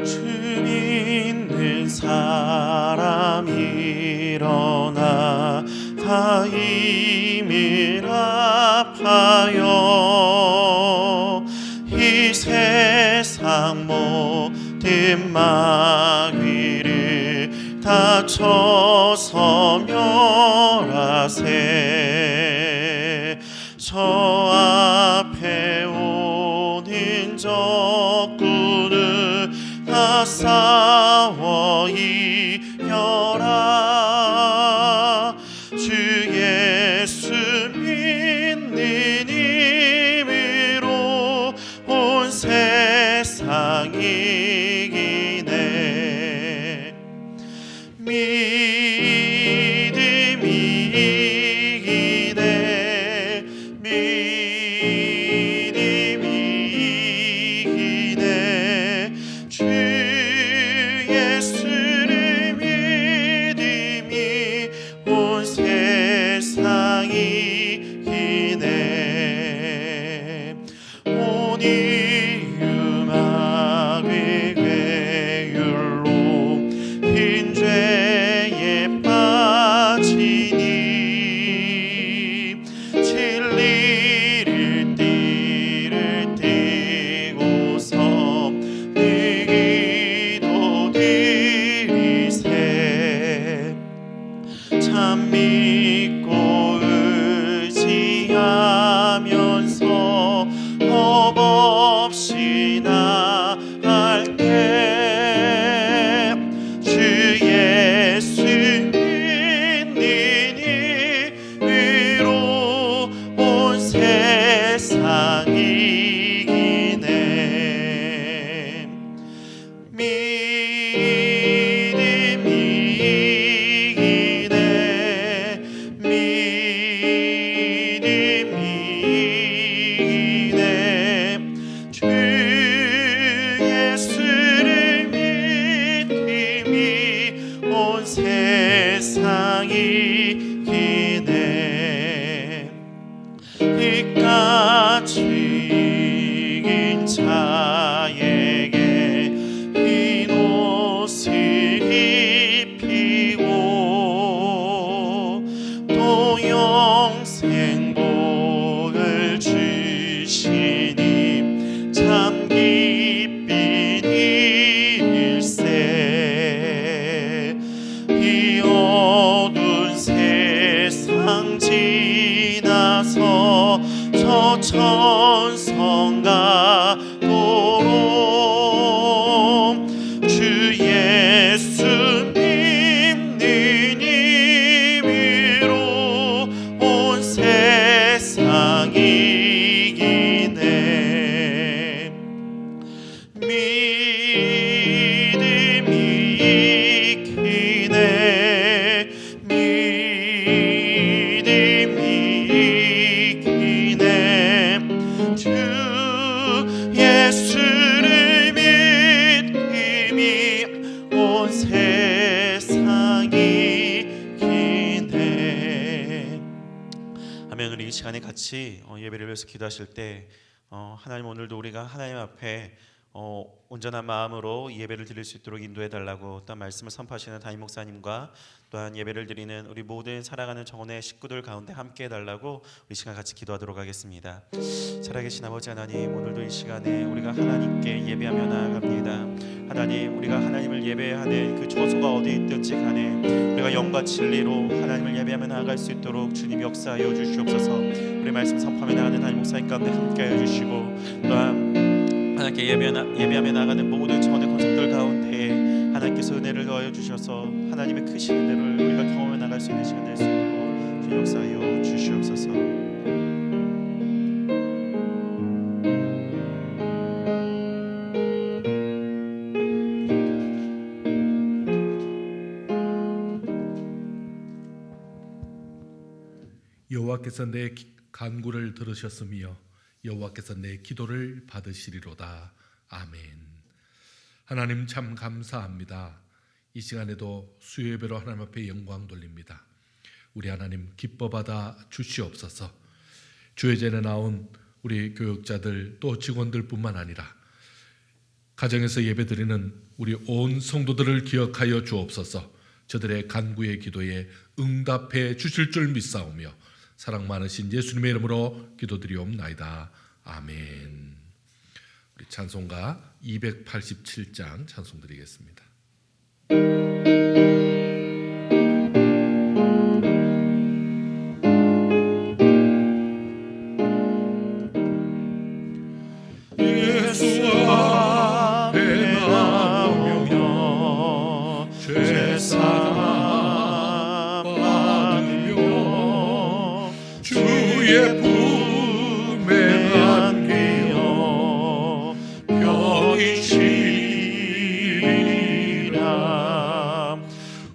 주 믿는 사람 일어나 다 이미 아파요. 이 세상 모든 마귀를 다 쳐서 멸하세. 저 앞에 오는 적군을 다 싸워 이겨라. 주 예수 믿는 힘으로 온 세상 이기네. 믿음이 이기네. 믿음이 이기네. 주 예수를 믿음이 온 세상 이기네. 온 이유 마귀 괴율로 흰 죄에 빠지니 진리를 띠를 띠고서 네 기도 드리세. 참 믿고 의지하면서 겁 없이 나갈 때 주 예수 믿는 힘으로 온 세상 이기네. 믿음이 이기네. 믿음이 이기네. 주 예수를 믿음이 온 세상 이기네. 이같이 이긴 자에게 흰 옷을 입히고 또 영생 복을 주시니 참 기삐 일세. 이 어두운 세상 지나서 저 천성 가도록 주 예수 믿는 힘으로 온 세상 이기네. 믿음이 이기네. 믿음이 이기네. 주 예수를 믿음이 온 세상 이기네. 아멘. 우리 이 시간에 같이 예배를 위해서 기도하실 때 하나님, 오늘도 우리가 하나님 앞에 온전한 마음으로 예배를 드릴 수 있도록 인도해 달라고 또 말씀을 선포하시는 담임 목사님과 또한 예배를 드리는 우리 모든 살아가는 정원의 식구들 가운데 함께 해달라고 우리 시간 같이 기도하도록 하겠습니다. 살아계신 아버지 하나님, 오늘도 이 시간에 우리가 하나님께 예배하며 나아갑니다. 하나님, 우리가 하나님을 예배하는 그 처소가 어디 있든지 간에 우리가 영과 진리로 하나님을 예배하며 나아갈 수 있도록 주님 역사하여 주시옵소서. 우리 말씀 선포하며 나가는 담임 목사님 가운데 함께하여 주시고, 또한 하나님께 예배하며 나가는 모든 전의 권속들 가운데 하나님께서 은혜를 더하여 주셔서 하나님의 크신 은혜를 우리가 경험해 나갈 수 있는 시간 될 수 있도록 주 역사하여 주시옵소서. 여호와께서 내 간구를 들으셨으며 여호와께서 내 기도를 받으시리로다. 아멘. 하나님 참 감사합니다. 이 시간에도 수요예배로 하나님 앞에 영광 돌립니다. 우리 하나님 기뻐 받아 주시옵소서. 주의 전에 나온 우리 교육자들 또 직원들뿐만 아니라 가정에서 예배드리는 우리 온 성도들을 기억하여 주옵소서. 저들의 간구의 기도에 응답해 주실 줄 믿사오며 사랑 많으신 예수님의 이름으로 기도드리옵나이다. 아멘. 우리 찬송가 287장 찬송 드리겠습니다. 예수 앞에 나오며 죄사함 받으며 주의 품에 안기어 병이 쉬리라.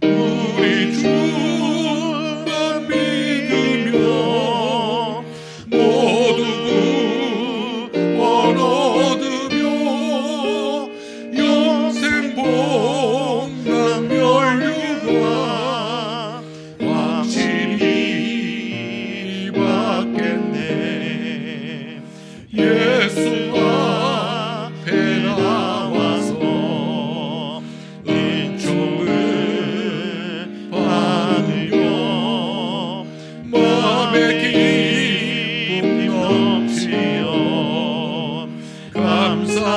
우리 주만 믿으며 모두 구원 얻으며 영생 복락 멸류관 확실히 받겠네. 예수 앞에 나와서 은총을 받으며 마음의 기쁨 넘치어 감사하리라.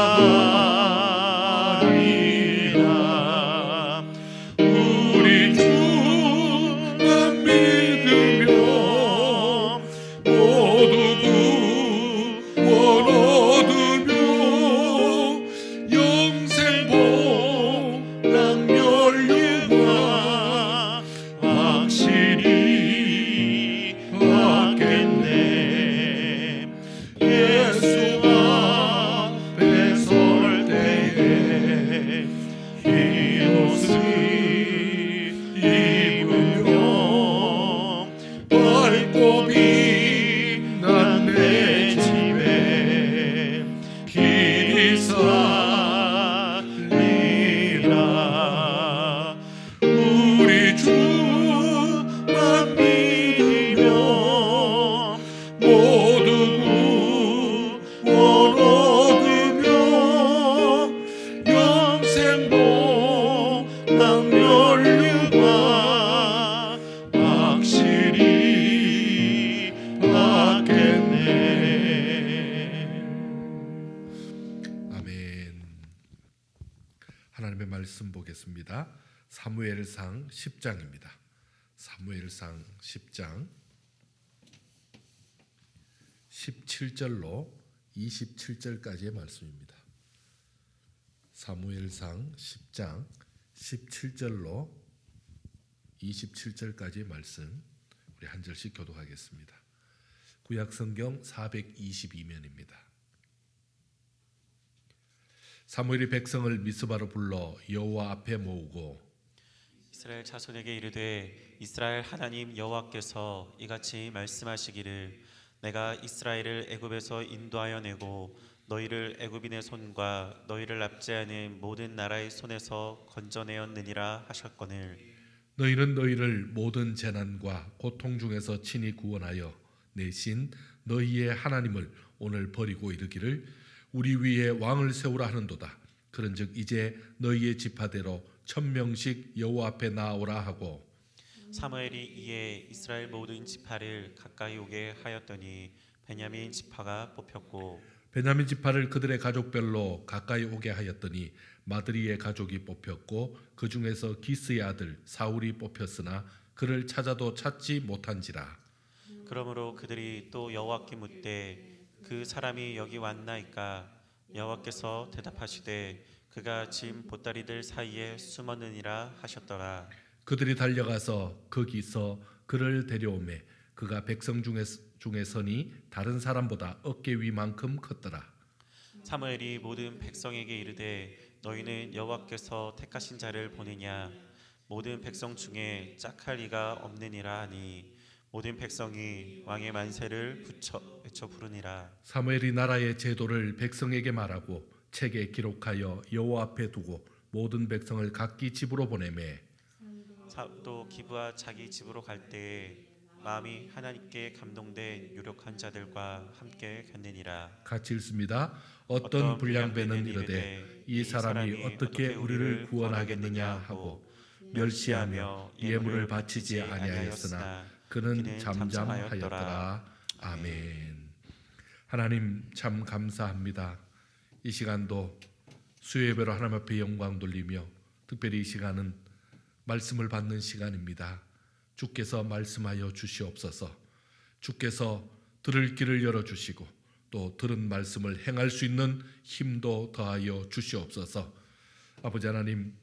우리 주만 믿으며 모두 구원 얻으며 영생 복락 멸류관 확실히 받겠네. 예수 앞에 설 때에 흰옷을 입으며 밝고 빛난 내 집에 길이 살리라. 우리 주만 믿으며 모두 구원 얻으며 영생 복락 멸류관 확실히 받겠네. 아멘. 하나님의 말씀 보겠습니다. 사무엘상 10장입니다. 사무엘상 10장 17절로 27절까지의 말씀입니다. 사무엘상 10장 17절로 27절까지의 말씀 우리 한 절씩 교독하겠습니다. 구약성경 422면입니다. 사무엘이 백성을 미스바로 불러 여호와 앞에 모으고 이스라엘 자손에게 이르되 이스라엘 하나님 여호와께서 이같이 말씀하시기를 내가 이스라엘을 애굽에서 인도하여 내고 너희를 애굽인의 손과 너희를 납치하는 모든 나라의 손에서 건져내었느니라 하셨거늘 너희는 너희를 모든 재난과 고통 중에서 친히 구원하여 내신 너희의 하나님을 오늘 버리고 이르기를 우리 위에 왕을 세우라 하는도다. 그런즉 이제 너희의 지파대로 1000명씩 여호와 앞에 나오라 하고 사무엘이 이에 이스라엘 모든 지파를 가까이 오게 하였더니 베냐민 지파가 뽑혔고 베냐민 지파를 그들의 가족별로 가까이 오게 하였더니 마드리의 가족이 뽑혔고 그 중에서 기스의 아들 사울이 뽑혔으나 그를 찾아도 찾지 못한지라. 그러므로 그들이 또 여호와께 묻되 그 사람이 여기 왔나이까? 여호와께서 대답하시되 그가 짐 보따리들 사이에 숨었느니라 하셨더라. 그들이 달려가서 거기서 그를 데려오매 그가 백성 중에서니 다른 사람보다 어깨 위만큼 컸더라. 사무엘이 모든 백성에게 이르되 너희는 여호와께서 택하신 자를 보느냐? 모든 백성 중에 짝할 이가 없느니라 하니 모든 백성이 왕의 만세를 외쳐 부르니라. 사무엘이 나라의 제도를 백성에게 말하고 책에 기록하여 여호와 앞에 두고 모든 백성을 각기 집으로 보내매 또 기브와 자기 집으로 갈 때에 마음이 하나님께 감동된 유력한 자들과 함께 갔느니라. 같이 읽습니다. 어떤 불량배는 이르되 이 사람이 어떻게 우리를 구원하겠느냐 하고 멸시하며 예물을 바치지 아니하였으나 그는 잠잠하였더라. 아멘. 하나님 참 감사합니다. 이 시간도 수요 예배로 하나님 앞에 영광 돌리며 특별히 이 시간은 말씀을 받는 시간입니다. 주께서 말씀하여 주시옵소서. 주께서 들을 길을 열어주시고 또 들은 말씀을 행할 수 있는 힘도 더하여 주시옵소서. 아버지 하나님,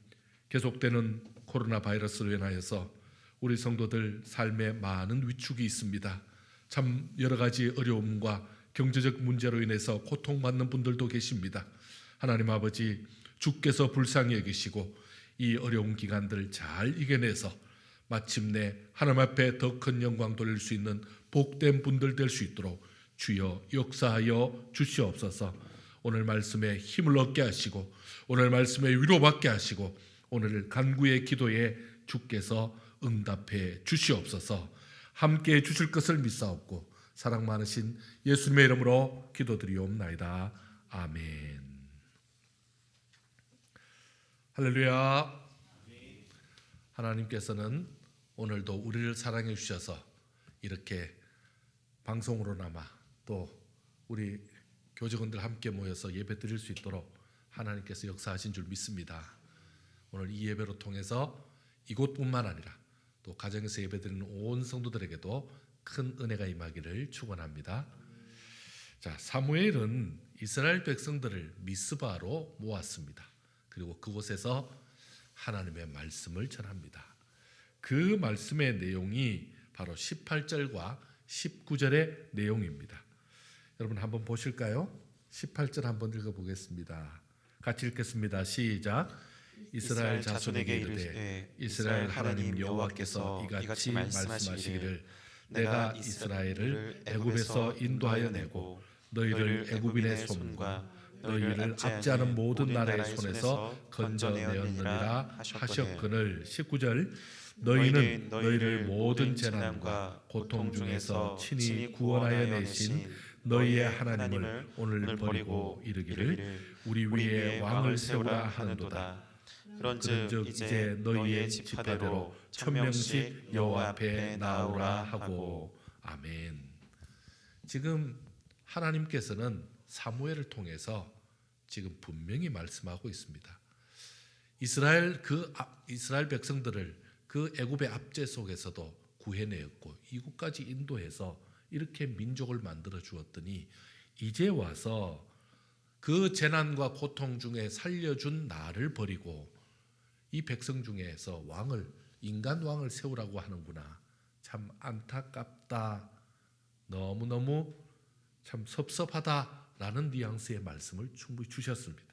계속되는 코로나 바이러스로 인하여서 우리 성도들 삶에 많은 위축이 있습니다. 참 여러 가지 어려움과 경제적 문제로 인해서 고통받는 분들도 계십니다. 하나님 아버지, 주께서 불쌍히 여기시고 이 어려운 기간들 잘 이겨내서 마침내 하나님 앞에 더 큰 영광 돌릴 수 있는 복된 분들 될 수 있도록 주여 역사하여 주시옵소서. 오늘 말씀에 힘을 얻게 하시고 오늘 말씀에 위로받게 하시고 오늘 간구의 기도에 주께서 응답해 주시옵소서. 함께해 주실 것을 믿사옵고 사랑 많으신 예수님의 이름으로 기도드리옵나이다. 아멘. 할렐루야. 하나님께서는 오늘도 우리를 사랑해 주셔서 이렇게 방송으로나마 또 우리 교직원들 함께 모여서 예배 드릴 수 있도록 하나님께서 역사하신 줄 믿습니다. 오늘 이 예배로 통해서 이곳뿐만 아니라 또 가정에서 예배드리는 온 성도들에게도 큰 은혜가 임하기를 축원합니다. 자, 사무엘은 이스라엘 백성들을 미스바로 모았습니다. 그리고 그곳에서 하나님의 말씀을 전합니다. 그 말씀의 내용이 바로 18절과 19절의 내용입니다. 여러분 한번 보실까요? 18절 한번 읽어보겠습니다. 같이 읽겠습니다. 시작. 이스라엘 자손에게 이르되 이스라엘 하나님 여호와께서 이같이 말씀하시기를 내가 이스라엘을 애굽에서 인도하여 내고 너희를 애굽인의 손과 너희를 압제하는 모든 나라의 손에서 건져내었느니라 하셨거늘. 19절. 너희는 너희를 모든 재난과 고통 중에서 친히 구원하여 내신 너희의 하나님을 오늘 버리고 이르기를 우리 위에 왕을 세우라 하는도다. 그런즉 이제 너희의 지파대로 천명씩 여호와 앞에 나오라 하고. 아멘. 지금 하나님께서는 사무엘을 통해서 지금 분명히 말씀하고 있습니다. 이스라엘 백성들을 그 애굽의 압제 속에서도 구해내었고 이곳까지 인도해서 이렇게 민족을 만들어 주었더니 이제 와서 그 재난과 고통 중에 살려준 나를 버리고 이 백성 중에서 인간 왕을 세우라고 하는구나. 참 안타깝다. 너무너무 참 섭섭하다라는 뉘앙스의 말씀을 충분히 주셨습니다.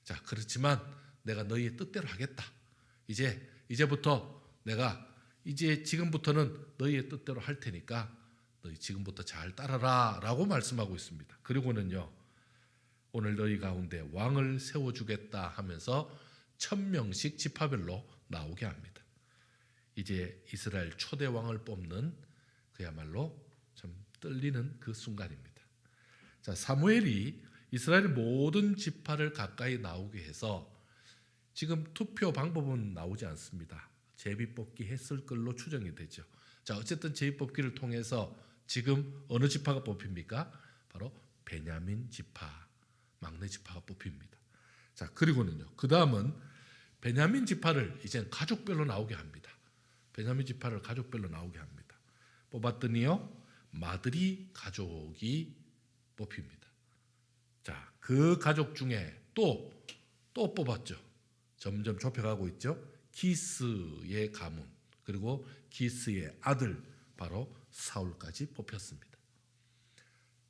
자, 그렇지만 내가 너희의 뜻대로 하겠다. 이제부터 내가 지금부터는 너희의 뜻대로 할 테니까 너희 지금부터 잘 따라라 라고 말씀하고 있습니다. 그리고는요, 오늘 너희 가운데 왕을 세워주겠다 하면서 1000명씩 지파별로 나오게 합니다. 이제 이스라엘 초대 왕을 뽑는 그야말로 참 떨리는 그 순간입니다. 자, 사무엘이 이스라엘 모든 지파를 가까이 나오게 해서 지금 투표 방법은 나오지 않습니다. 제비뽑기 했을 걸로 추정이 되죠. 자, 어쨌든 제비뽑기를 통해서 지금 어느 지파가 뽑힙니까? 바로 베냐민 지파, 막내 지파가 뽑힙니다. 자, 그리고는요, 그 다음은 베냐민 지파를 이제 가족별로 나오게 합니다. 베냐민 지파를 가족별로 나오게 합니다. 뽑았더니요, 마드리 가족이 뽑힙니다. 자, 그 가족 중에 또 뽑았죠. 점점 좁혀가고 있죠. 기스의 가문, 그리고 기스의 아들 바로 사울까지 뽑혔습니다.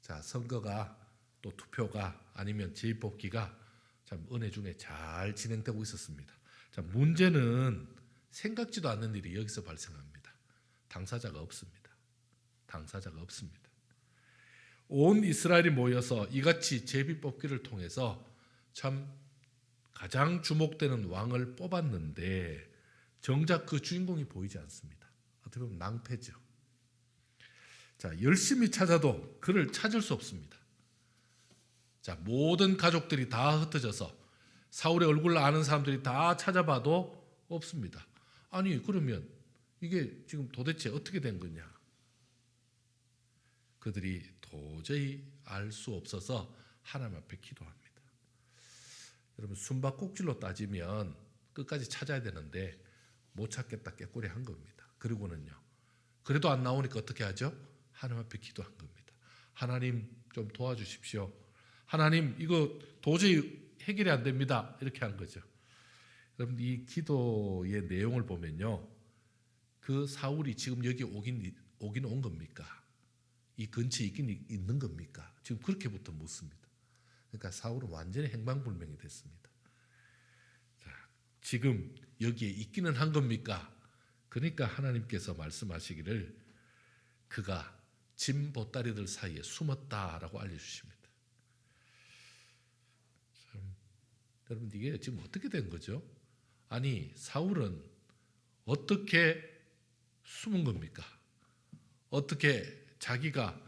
자, 선거가 또 투표가 아니면 제비뽑기가 참 은혜 중에 잘 진행되고 있었습니다. 자, 문제는 생각지도 않는 일이 여기서 발생합니다. 당사자가 없습니다. 온 이스라엘이 모여서 이같이 제비뽑기를 통해서 참 가장 주목되는 왕을 뽑았는데 정작 그 주인공이 보이지 않습니다. 어떻게 보면 낭패죠. 자, 열심히 찾아도 그를 찾을 수 없습니다. 자, 모든 가족들이 다 흩어져서 사울의 얼굴을 아는 사람들이 다 찾아봐도 없습니다. 아니 그러면 이게 지금 도대체 어떻게 된 거냐? 그들이 도저히 알 수 없어서 하나님 앞에 기도합니다. 여러분 숨바꼭질로 따지면 끝까지 찾아야 되는데 못 찾겠다 깨꼬리 한 겁니다. 그리고는요. 그래도 안 나오니까 어떻게 하죠? 하나님 앞에 기도한 겁니다. 하나님 좀 도와주십시오. 하나님 이거 도저히 해결이 안 됩니다. 이렇게 한 거죠. 여러분 이 기도의 내용을 보면요. 그 사울이 지금 여기 오긴 온 겁니까? 이 근처에 있는 겁니까? 지금 그렇게부터 묻습니다. 그러니까 사울은 완전히 행방불명이 됐습니다. 자, 지금 여기에 있기는 한 겁니까? 그러니까 하나님께서 말씀하시기를 그가 짐 보따리들 사이에 숨었다라고 알려주십니다. 참, 여러분 이게 지금 어떻게 된 거죠? 아니 사울은 어떻게 숨은 겁니까? 어떻게 자기가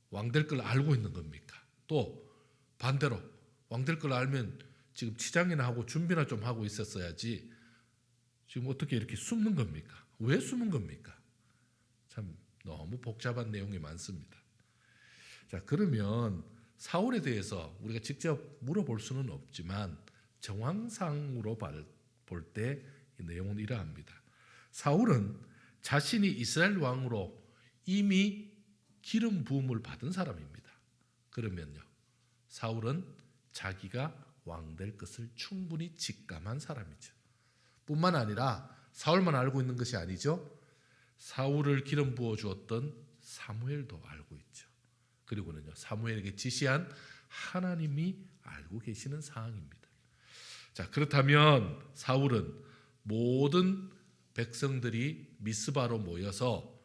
왕될 걸 알고 있는 겁니까? 또 반대로 왕될 걸 알면 지금 치장이나 하고 준비나 좀 하고 있었어야지 지금 어떻게 이렇게 숨는 겁니까? 왜 숨은 겁니까? 참 너무 복잡한 내용이 많습니다. 자, 그러면 사울에 대해서 우리가 직접 물어볼 수는 없지만 정황상으로 볼 때 이 내용은 이러합니다. 사울은 자신이 이스라엘 왕으로 이미 기름 부음을 받은 사람입니다. 그러면요. 사울은 자기가 왕 될 것을 충분히 직감한 사람이죠. 뿐만 아니라 사울만 알고 있는 것이 아니죠. 사울을 기름 부어 주었던 사무엘도 알고 있죠. 그리고는요. 사무엘에게 지시한 하나님이 알고 계시는 사항입니다. 자, 그렇다면 사울은 모든 백성들이 미스바로 모여서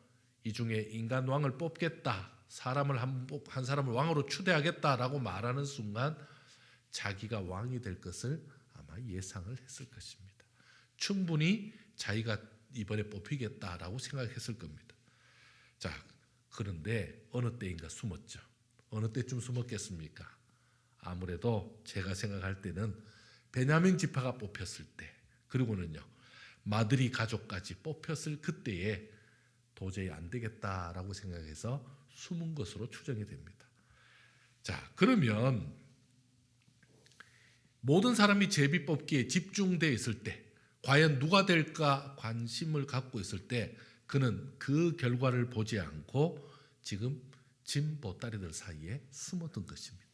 이 중에 인간 왕을 뽑겠다, 사람을 한 사람을 왕으로 추대하겠다라고 말하는 순간 자기가 왕이 될 것을 아마 예상을 했을 것입니다. 충분히 자기가 이번에 뽑히겠다라고 생각했을 겁니다. 자, 그런데 어느 때인가 숨었죠. 어느 때쯤 숨었겠습니까? 아무래도 제가 생각할 때는 베냐민 지파가 뽑혔을 때, 그리고는요 마드리 가족까지 뽑혔을 그때에 도저히 안 되겠다라고 생각해서 숨은 것으로 추정이 됩니다. 자, 그러면 모든 사람이 제비 뽑기에 집중되어 있을 때 과연 누가 될까 관심을 갖고 있을 때 그는 그 결과를 보지 않고 지금 짐 보따리들 사이에 숨었던 것입니다.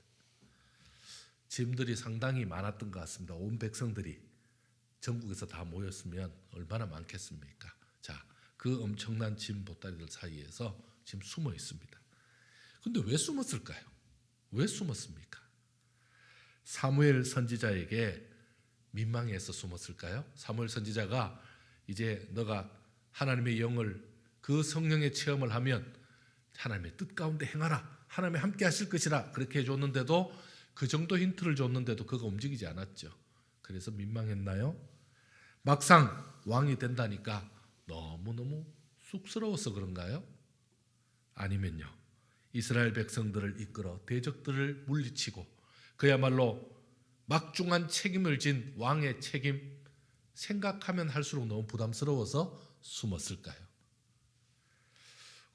짐들이 상당히 많았던 것 같습니다. 온 백성들이 전국에서 다 모였으면 얼마나 많겠습니까? 자, 그 엄청난 짐 보따리들 사이에서 지금 숨어 있습니다. 근데 왜 숨었을까요? 왜 숨었습니까? 사무엘 선지자에게 민망해서 숨었을까요? 사무엘 선지자가 이제 너가 하나님의 영을 그 성령의 체험을 하면 하나님의 뜻 가운데 행하라. 하나님이 함께 하실 것이라. 그렇게 해줬는데도 그 정도 힌트를 줬는데도 그가 움직이지 않았죠. 그래서 민망했나요? 막상 왕이 된다니까 너무너무 쑥스러워서 그런가요? 아니면요. 이스라엘 백성들을 이끌어 대적들을 물리치고 그야말로 막중한 책임을 진 왕의 책임 생각하면 할수록 너무 부담스러워서 숨었을까요?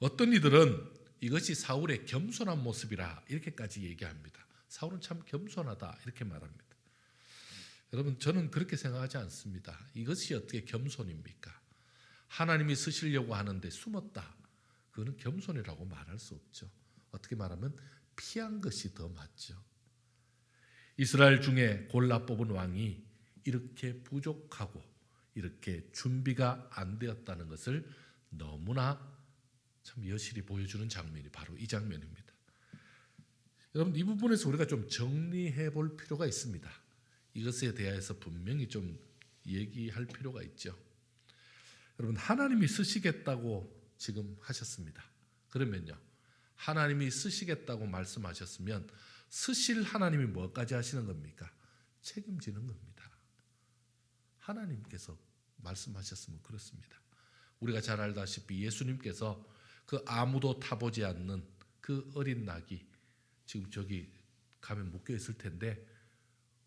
어떤 이들은 이것이 사울의 겸손한 모습이라 이렇게까지 얘기합니다. 사울은 참 겸손하다 이렇게 말합니다. 여러분 저는 그렇게 생각하지 않습니다. 이것이 어떻게 겸손입니까? 하나님이 쓰시려고 하는데 숨었다. 그거는 겸손이라고 말할 수 없죠. 어떻게 말하면 피한 것이 더 맞죠. 이스라엘 중에 골라 뽑은 왕이 이렇게 부족하고 이렇게 준비가 안 되었다는 것을 너무나 참 여실히 보여주는 장면이 바로 이 장면입니다. 여러분 이 부분에서 우리가 좀 정리해 볼 필요가 있습니다. 이것에 대해서 분명히 좀 얘기할 필요가 있죠. 여러분 하나님이 쓰시겠다고 지금 하셨습니다. 그러면요. 하나님이 쓰시겠다고 말씀하셨으면 쓰실 하나님이 뭐까지 하시는 겁니까? 책임지는 겁니다. 하나님께서 말씀하셨으면 그렇습니다. 우리가 잘 알다시피 예수님께서 그 아무도 타보지 않는 그 어린 낙이 지금 저기 가면 묶여 있을 텐데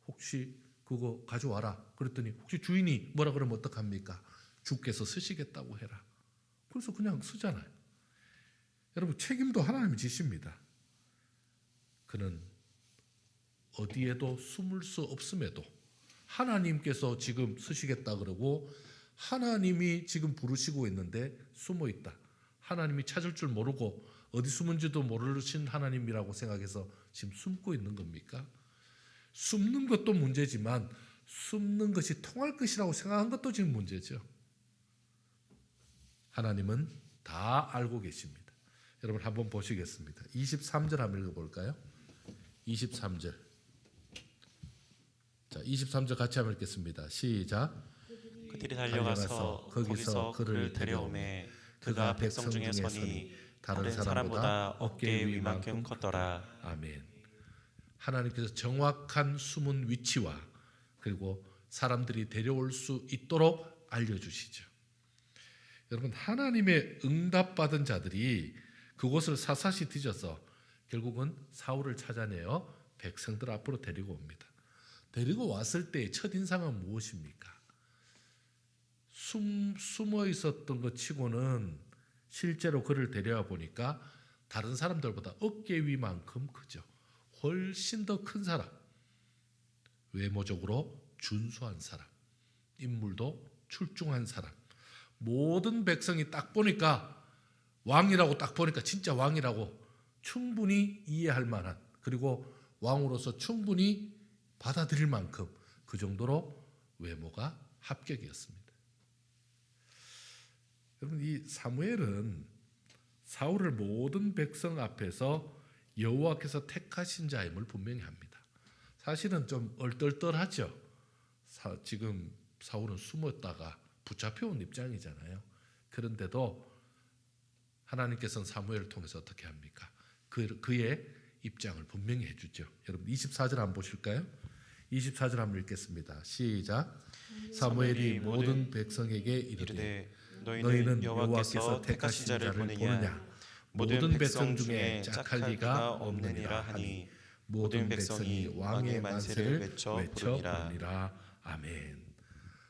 혹시 그거 가져와라. 그랬더니 혹시 주인이 뭐라 그러면 어떡합니까? 주께서 쓰시겠다고 해라. 그래서 그냥 쓰잖아요. 여러분 책임도 하나님이 지십니다. 그는 어디에도 숨을 수 없음에도 하나님께서 지금 쓰시겠다 그러고 하나님이 지금 부르시고 있는데 숨어 있다. 하나님이 찾을 줄 모르고 어디 숨은지도 모르신 하나님이라고 생각해서 지금 숨고 있는 겁니까? 숨는 것도 문제지만 숨는 것이 통할 것이라고 생각한 것도 지금 문제죠. 하나님은 다 알고 계십니다. 여러분 한번 보시겠습니다. 23절 한번 읽어볼까요? 23절. 자, 23절 같이 한번 읽겠습니다. 시작. 그들이 달려가서 거기서 그를 데려오매 그가 백성 중에 서니 다른 사람보다 어깨 위만큼 컸더라. 아멘. 하나님께서 정확한 숨은 위치와 그리고 사람들이 데려올 수 있도록 알려주시죠. 여러분 하나님의 응답받은 자들이 그곳을 샅샅이 뒤져서 결국은 사울을 찾아내어 백성들 앞으로 데리고 옵니다. 데리고 왔을 때의 첫인상은 무엇입니까? 숨어 있었던 것 치고는 실제로 그를 데려와 보니까 다른 사람들보다 어깨 위만큼 크죠. 훨씬 더 큰 사람, 외모적으로 준수한 사람, 인물도 출중한 사람, 모든 백성이 딱 보니까 왕이라고 딱 보니까 진짜 왕이라고 충분히 이해할 만한 그리고 왕으로서 충분히 받아들일 만큼 그 정도로 외모가 합격이었습니다. 여러분 이 사무엘은 사울을 모든 백성 앞에서 여호와께서 택하신 자임을 분명히 합니다. 사실은 좀 얼떨떨하죠. 지금 사울은 숨었다가 붙잡혀온 입장이잖아요. 그런데도 하나님께서는 사무엘을 통해서 어떻게 합니까? 그의 입장을 분명히 해주죠. 여러분 24절 한번 보실까요? 24절 한번 읽겠습니다. 시작. 사무엘이 모든 백성에게 이르되 너희는 여호와께서 택하신 자를 보느냐? 모든 백성 중에 짝할 리가 없느니라 하니 모든 백성이 왕의 만세를 외쳐 부르니라. 아멘.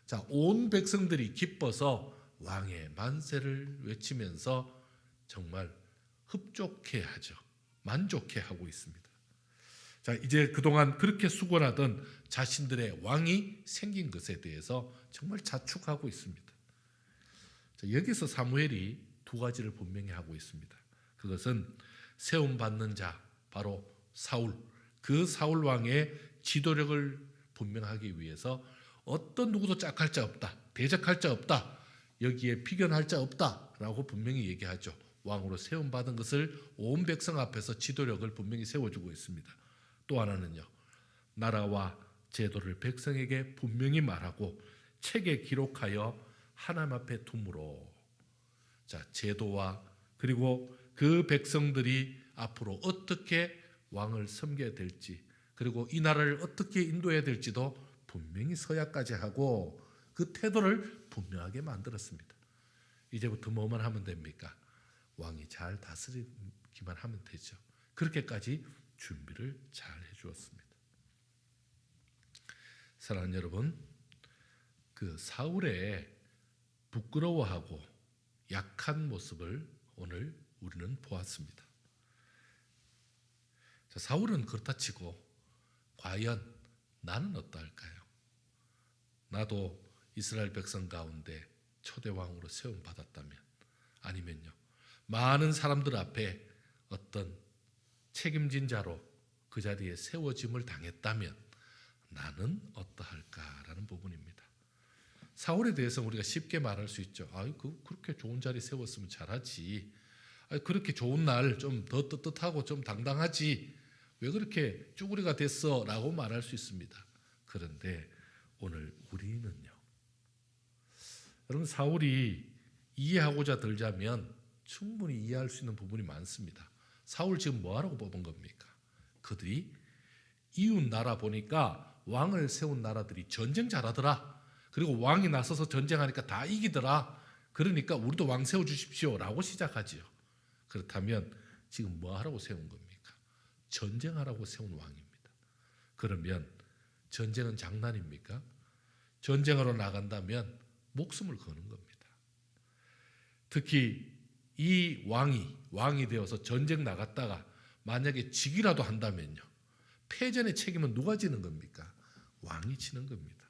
자, 온 백성들이 기뻐서 왕의 만세를 외치면서 정말 흡족해하죠. 만족해하고 있습니다. 자, 이제 그동안 그렇게 수고하던 자신들의 왕이 생긴 것에 대해서 정말 자축하고 있습니다. 자, 여기서 사무엘이 두 가지를 분명히 하고 있습니다. 그것은 세움받는 자, 바로 사울, 그 사울 왕의 지도력을 분명하기 위해서 어떤 누구도 짝할 자 없다, 대적할 자 없다, 여기에 비견할 자 없다라고 분명히 얘기하죠. 왕으로 세움받은 것을 온 백성 앞에서 지도력을 분명히 세워주고 있습니다. 또 하나는요, 나라와 제도를 백성에게 분명히 말하고 책에 기록하여 하나님 앞에 둠으로, 자, 제도와 그리고 그 백성들이 앞으로 어떻게 왕을 섬겨야 될지 그리고 이 나라를 어떻게 인도해야 될지도 분명히 서약까지 하고 그 태도를 분명하게 만들었습니다. 이제부터 뭐만 하면 됩니까? 왕이 잘 다스리기만 하면 되죠. 그렇게까지 준비를 잘 해주었습니다. 사랑하는 여러분, 그 사울의 부끄러워하고 약한 모습을 오늘 우리는 보았습니다. 자, 사울은 그렇다 치고 과연 나는 어떠할까요? 나도 이스라엘 백성 가운데 초대왕으로 세움받았다면, 아니면요 많은 사람들 앞에 어떤 책임진 자로 그 자리에 세워짐을 당했다면 나는 어떠할까라는 부분입니다. 사울에 대해서 우리가 쉽게 말할 수 있죠. 그렇게 좋은 자리 세웠으면 잘하지. 그렇게 좋은 날 좀 더 떳떳하고 좀 당당하지. 왜 그렇게 쭈구리가 됐어? 라고 말할 수 있습니다. 그런데 오늘 우리는요, 여러분 사울이 이해하고자 들자면 충분히 이해할 수 있는 부분이 많습니다. 사울 지금 뭐하라고 뽑은 겁니까? 그들이 이웃 나라 보니까 왕을 세운 나라들이 전쟁 잘하더라. 그리고 왕이 나서서 전쟁하니까 다 이기더라. 그러니까 우리도 왕 세워주십시오 라고 시작하지요. 그렇다면 지금 뭐하라고 세운 겁니까? 전쟁하라고 세운 왕입니다. 그러면 전쟁은 장난입니까? 전쟁하러 나간다면 목숨을 거는 겁니다. 특히 이 왕이 되어서 전쟁 나갔다가 만약에 지기라도 한다면요, 패전의 책임은 누가 지는 겁니까? 왕이 지는 겁니다.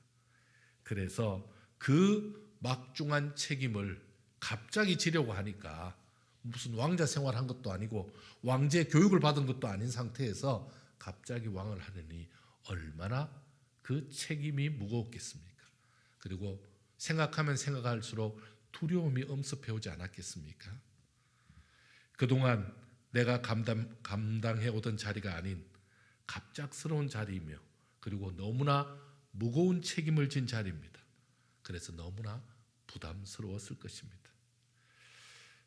그래서 그 막중한 책임을 갑자기 지려고 하니까 무슨 왕자 생활한 것도 아니고 왕제 교육을 받은 것도 아닌 상태에서 갑자기 왕을 하느니 얼마나 그 책임이 무거웠겠습니까? 그리고 생각하면 생각할수록 두려움이 엄습해오지 않았겠습니까? 그동안 내가 감당해오던 자리가 아닌 갑작스러운 자리이며 그리고 너무나 무거운 책임을 진 자리입니다. 그래서 너무나 부담스러웠을 것입니다.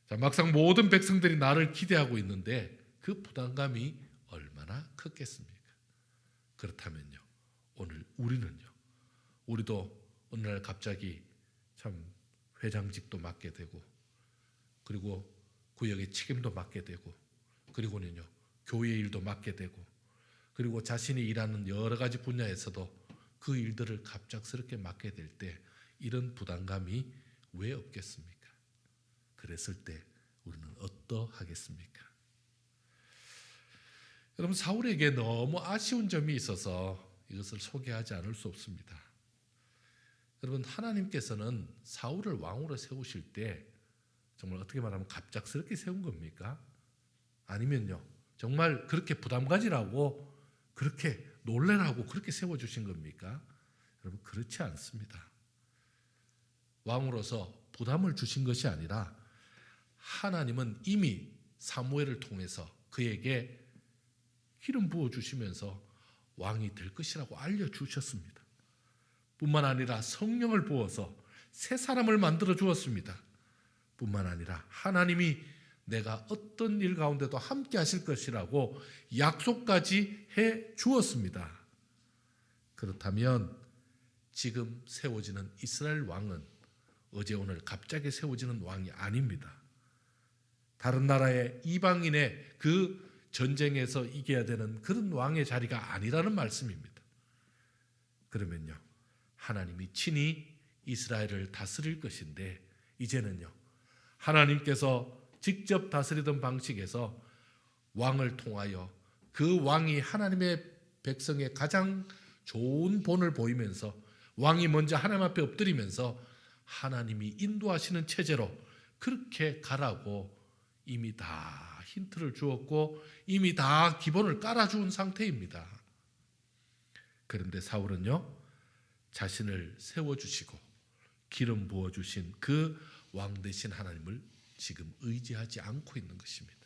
자, 막상 모든 백성들이 나를 기대하고 있는데 그 부담감이 얼마나 컸겠습니까? 그렇다면요, 오늘 우리도 어느 날 갑자기 참 회장직도 맡게 되고 그리고 구역의 책임도 맡게 되고 그리고는요 교회 일도 맡게 되고 그리고 자신이 일하는 여러 가지 분야에서도 그 일들을 갑작스럽게 맡게 될 때 이런 부담감이 왜 없겠습니까? 그랬을 때 우리는 어떠하겠습니까? 여러분, 사울에게 너무 아쉬운 점이 있어서 이것을 소개하지 않을 수 없습니다. 여러분, 하나님께서는 사울을 왕으로 세우실 때 정말 어떻게 말하면 갑작스럽게 세운 겁니까? 아니면요 정말 그렇게 부담 가지라고 그렇게 놀래라고 그렇게 세워주신 겁니까? 여러분, 그렇지 않습니다. 왕으로서 부담을 주신 것이 아니라 하나님은 이미 사무엘을 통해서 그에게 기름 부어주시면서 왕이 될 것이라고 알려주셨습니다. 뿐만 아니라 성령을 부어서 새 사람을 만들어 주었습니다. 뿐만 아니라 하나님이 내가 어떤 일 가운데도 함께 하실 것이라고 약속까지 해 주었습니다. 그렇다면 지금 세워지는 이스라엘 왕은 어제 오늘 갑자기 세워지는 왕이 아닙니다. 다른 나라의 이방인의 그 전쟁에서 이겨야 되는 그런 왕의 자리가 아니라는 말씀입니다. 그러면요 하나님이 친히 이스라엘을 다스릴 것인데 이제는요 하나님께서 직접 다스리던 방식에서 왕을 통하여 그 왕이 하나님의 백성의 가장 좋은 본을 보이면서 왕이 먼저 하나님 앞에 엎드리면서 하나님이 인도하시는 체제로 그렇게 가라고 이미 다 힌트를 주었고 이미 다 기본을 깔아준 상태입니다. 그런데 사울은요 자신을 세워주시고 기름 부어주신 그 왕 되신 하나님을 지금 의지하지 않고 있는 것입니다.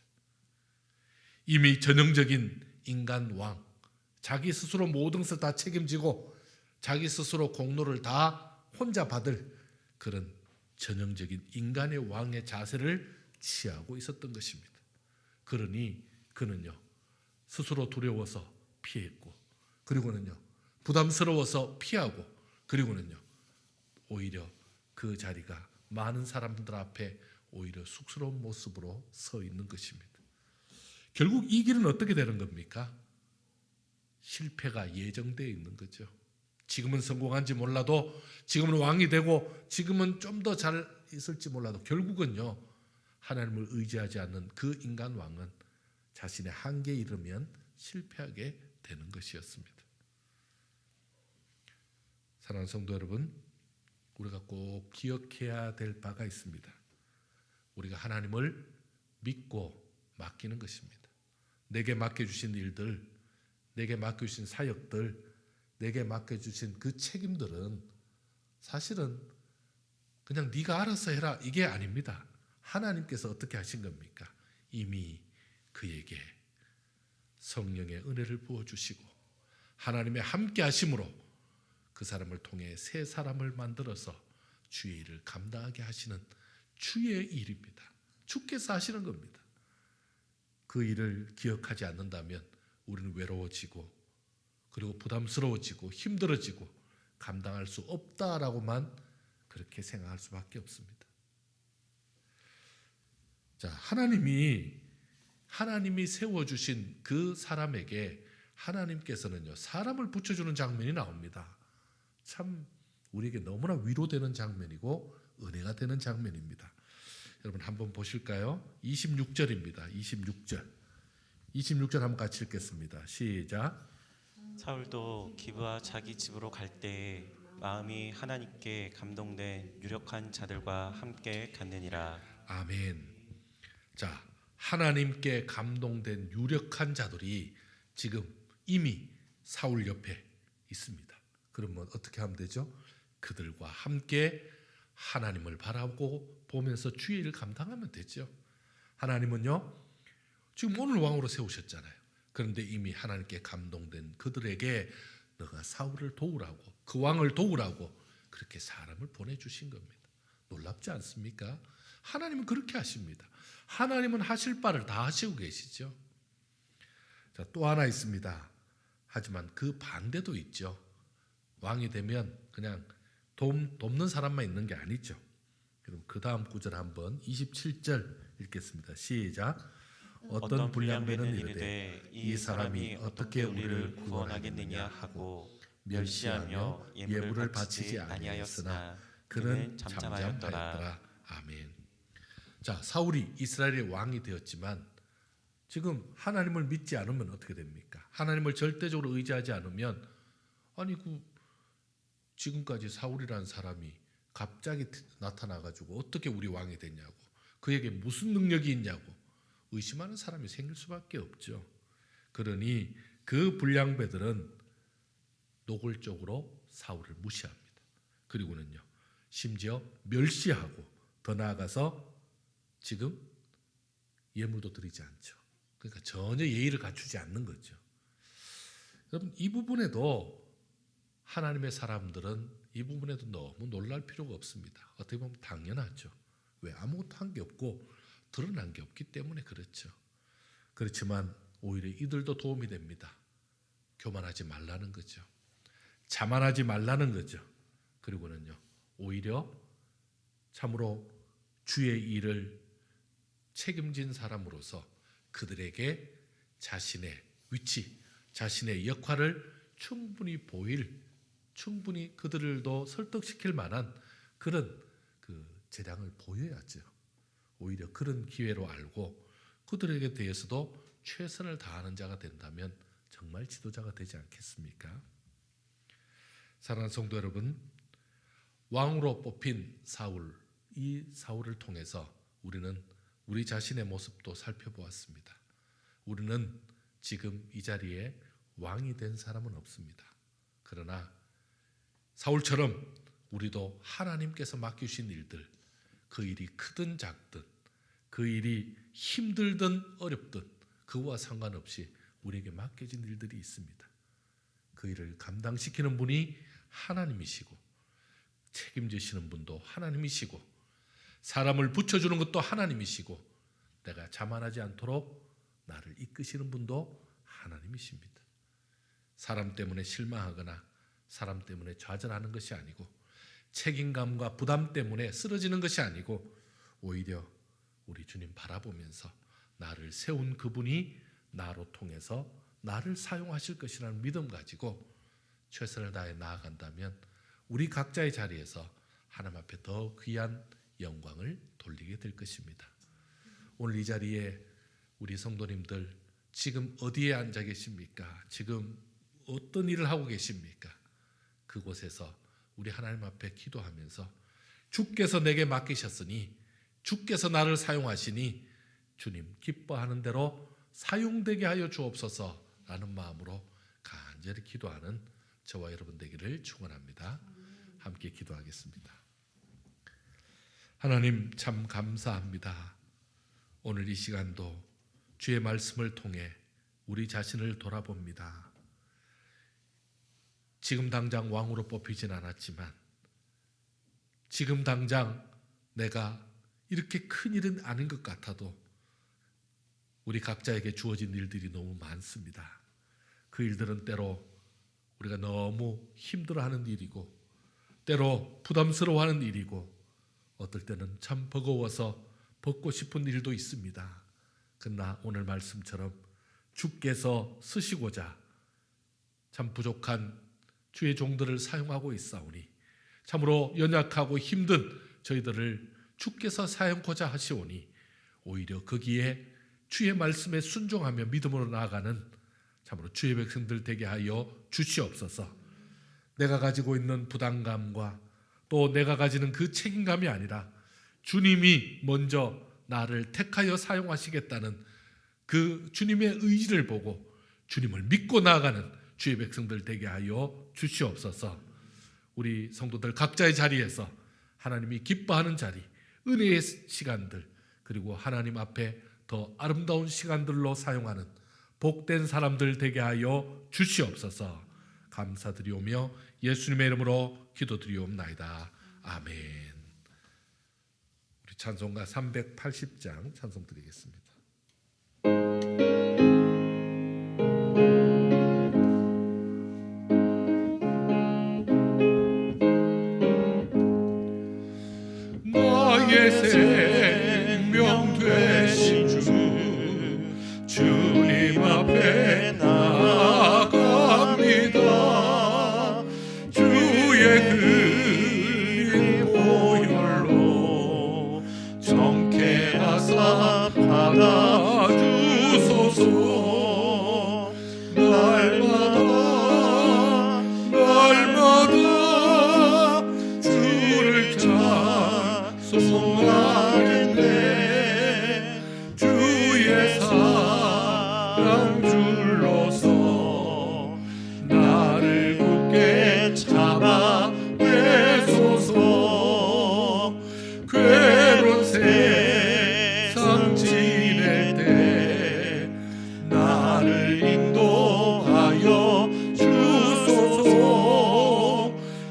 이미 전형적인 인간 왕, 자기 스스로 모든 것을 다 책임지고 자기 스스로 공로를 다 혼자 받을 그런 전형적인 인간의 왕의 자세를 취하고 있었던 것입니다. 그러니 그는요 스스로 두려워서 피했고 그리고는요 부담스러워서 피하고 그리고는요 오히려 그 자리가 많은 사람들 앞에 오히려 쑥스러운 모습으로 서 있는 것입니다. 결국 이 길은 어떻게 되는 겁니까? 실패가 예정되어 있는 거죠. 지금은 성공한지 몰라도 지금은 왕이 되고 지금은 좀 더 잘 있을지 몰라도 결국은요 하나님을 의지하지 않는 그 인간 왕은 자신의 한계에 이르면 실패하게 되는 것이었습니다. 사랑하는 성도 여러분, 우리가 꼭 기억해야 될 바가 있습니다. 우리가 하나님을 믿고 맡기는 것입니다. 내게 맡겨주신 일들, 내게 맡겨주신 사역들, 내게 맡겨주신 그 책임들은 사실은 그냥 네가 알아서 해라 이게 아닙니다. 하나님께서 어떻게 하신 겁니까? 이미 그에게 성령의 은혜를 부어주시고 하나님의 함께 하심으로 그 사람을 통해 새 사람을 만들어서 주의 일을 감당하게 하시는 주의 일입니다. 주께서 하시는 겁니다. 그 일을 기억하지 않는다면 우리는 외로워지고 그리고 부담스러워지고 힘들어지고 감당할 수 없다라고만 그렇게 생각할 수밖에 없습니다. 자, 하나님이 세워주신 그 사람에게 하나님께서는요 사람을 붙여주는 장면이 나옵니다. 참 우리에게 너무나 위로되는 장면이고 은혜가 되는 장면입니다. 여러분 한번 보실까요? 26절입니다. 26절 한번 같이 읽겠습니다. 시작. 사울도 기브와 자기 집으로 갈 때에 마음이 하나님께 감동된 유력한 자들과 함께 갔느니라. 아멘. 자, 하나님께 감동된 유력한 자들이 지금 이미 사울 옆에 있습니다. 그러면 어떻게 하면 되죠? 그들과 함께 하나님을 바라보고 보면서 주의 일을 감당하면 되죠. 하나님은요 지금 오늘 왕으로 세우셨잖아요. 그런데 이미 하나님께 감동된 그들에게 너가 사울을 도우라고, 그 왕을 도우라고 그렇게 사람을 보내주신 겁니다. 놀랍지 않습니까? 하나님은 그렇게 하십니다. 하나님은 하실 바를 다 하시고 계시죠. 자, 또 하나 있습니다. 하지만 그 반대도 있죠. 왕이 되면 그냥 돕는 사람만 있는 게 아니죠. 그럼 그 다음 구절 한번 27절 읽겠습니다. 시작. 어떤 불량배는 이르되 이 사람이 어떻게 우리를 구원하겠느냐 하고 멸시하며 예물을 바치지 아니하였으나 그는 잠잠하였더라. 아멘. 자, 사울이 이스라엘의 왕이 되었지만 지금 하나님을 믿지 않으면 어떻게 됩니까? 하나님을 절대적으로 의지하지 않으면 아니 지금까지 사울이라는 사람이 갑자기 나타나가지고 어떻게 우리 왕이 됐냐고, 그에게 무슨 능력이 있냐고 의심하는 사람이 생길 수밖에 없죠. 그러니 그 불량배들은 노골적으로 사울을 무시합니다. 그리고는요 심지어 멸시하고 더 나아가서 지금 예물도 드리지 않죠. 그러니까 전혀 예의를 갖추지 않는 거죠. 여러분 이 부분에도 하나님의 사람들은 이 부분에도 너무 놀랄 필요가 없습니다. 어떻게 보면 당연하죠. 왜? 아무것도 한 게 없고 드러난 게 없기 때문에 그렇죠. 그렇지만 오히려 이들도 도움이 됩니다. 교만하지 말라는 거죠. 자만하지 말라는 거죠. 그리고는요 오히려 참으로 주의 일을 책임진 사람으로서 그들에게 자신의 위치, 자신의 역할을 충분히 그들도 설득시킬 만한 그런 재량을 보여야죠. 오히려 그런 기회로 알고 그들에게 대해서도 최선을 다하는 자가 된다면 정말 지도자가 되지 않겠습니까? 사랑하는 성도 여러분, 왕으로 뽑힌 사울, 이 사울을 통해서 우리는 우리 자신의 모습도 살펴보았습니다. 우리는 지금 이 자리에 왕이 된 사람은 없습니다. 그러나 사울처럼 우리도 하나님께서 맡기신 일들, 그 일이 크든 작든, 그 일이 힘들든 어렵든 그와 상관없이 우리에게 맡겨진 일들이 있습니다. 그 일을 감당시키는 분이 하나님이시고 책임지시는 분도 하나님이시고 사람을 붙여주는 것도 하나님이시고 내가 자만하지 않도록 나를 이끄시는 분도 하나님이십니다. 사람 때문에 실망하거나 사람 때문에 좌절하는 것이 아니고 책임감과 부담 때문에 쓰러지는 것이 아니고 오히려 우리 주님 바라보면서 나를 세운 그분이 나로 통해서 나를 사용하실 것이라는 믿음 가지고 최선을 다해 나아간다면 우리 각자의 자리에서 하나님 앞에 더 귀한 영광을 돌리게 될 것입니다. 오늘 이 자리에 우리 성도님들 지금 어디에 앉아 계십니까? 지금 어떤 일을 하고 계십니까? 그곳에서 우리 하나님 앞에 기도하면서 주께서 내게 맡기셨으니 주께서 나를 사용하시니 주님 기뻐하는 대로 사용되게 하여 주옵소서라는 마음으로 간절히 기도하는 저와 여러분 되기를 축원합니다. 함께 기도하겠습니다. 하나님 참 감사합니다. 오늘 이 시간도 주의 말씀을 통해 우리 자신을 돌아봅니다. 지금 당장 왕으로 뽑히진 않았지만 지금 당장 내가 이렇게 큰 일은 아닌 것 같아도 우리 각자에게 주어진 일들이 너무 많습니다. 그 일들은 때로 우리가 너무 힘들어하는 일이고 때로 부담스러워하는 일이고 어떨 때는 참 버거워서 벗고 싶은 일도 있습니다. 그러나 오늘 말씀처럼 주께서 쓰시고자 참 부족한 주의 종들을 사용하고 있사오니 참으로 연약하고 힘든 저희들을 주께서 사용코자 하시오니 오히려 거기에 주의 말씀에 순종하며 믿음으로 나아가는 참으로 주의 백성들 되게 하여 주시옵소서. 내가 가지고 있는 부담감과 또 내가 가지는 그 책임감이 아니라 주님이 먼저 나를 택하여 사용하시겠다는 그 주님의 의지를 보고 주님을 믿고 나아가는 주의 백성들 되게 하여 주시옵소서. 우리 성도들 각자의 자리에서 하나님이 기뻐하는 자리, 은혜의 시간들, 그리고 하나님 앞에 더 아름다운 시간들로 사용하는 복된 사람들 되게 하여 주시옵소서. 감사드리오며 예수님의 이름으로 기도드리옵나이다. 아멘. 우리 찬송가 380장 찬송 드리겠습니다. 나의 생명 되신 주 주님 앞에 나아갑니다. 주의 그림 보혈로 정케하사 받아주소서. 날마다 주를 찬송하겠네. 주의 사랑 줄로서 나를 굳게 잡아 빼소서. 괴로운 세상 지낼 때 나를 인도하여 주소서.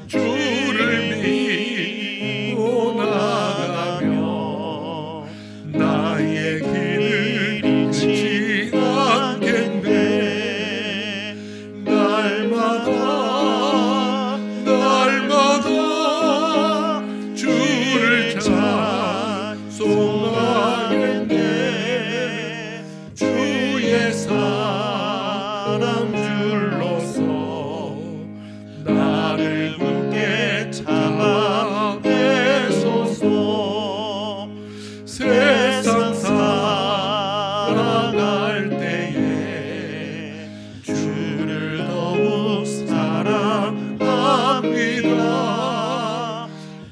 주를 믿고 나가며 나의 길을 잃지 않겠네. 날마다 주를 찬송하겠네. 주의 사랑 줄로서 나를 굳게 잡아 빼소서. 세상 살아갈 때에 주를 더욱 사랑합니다.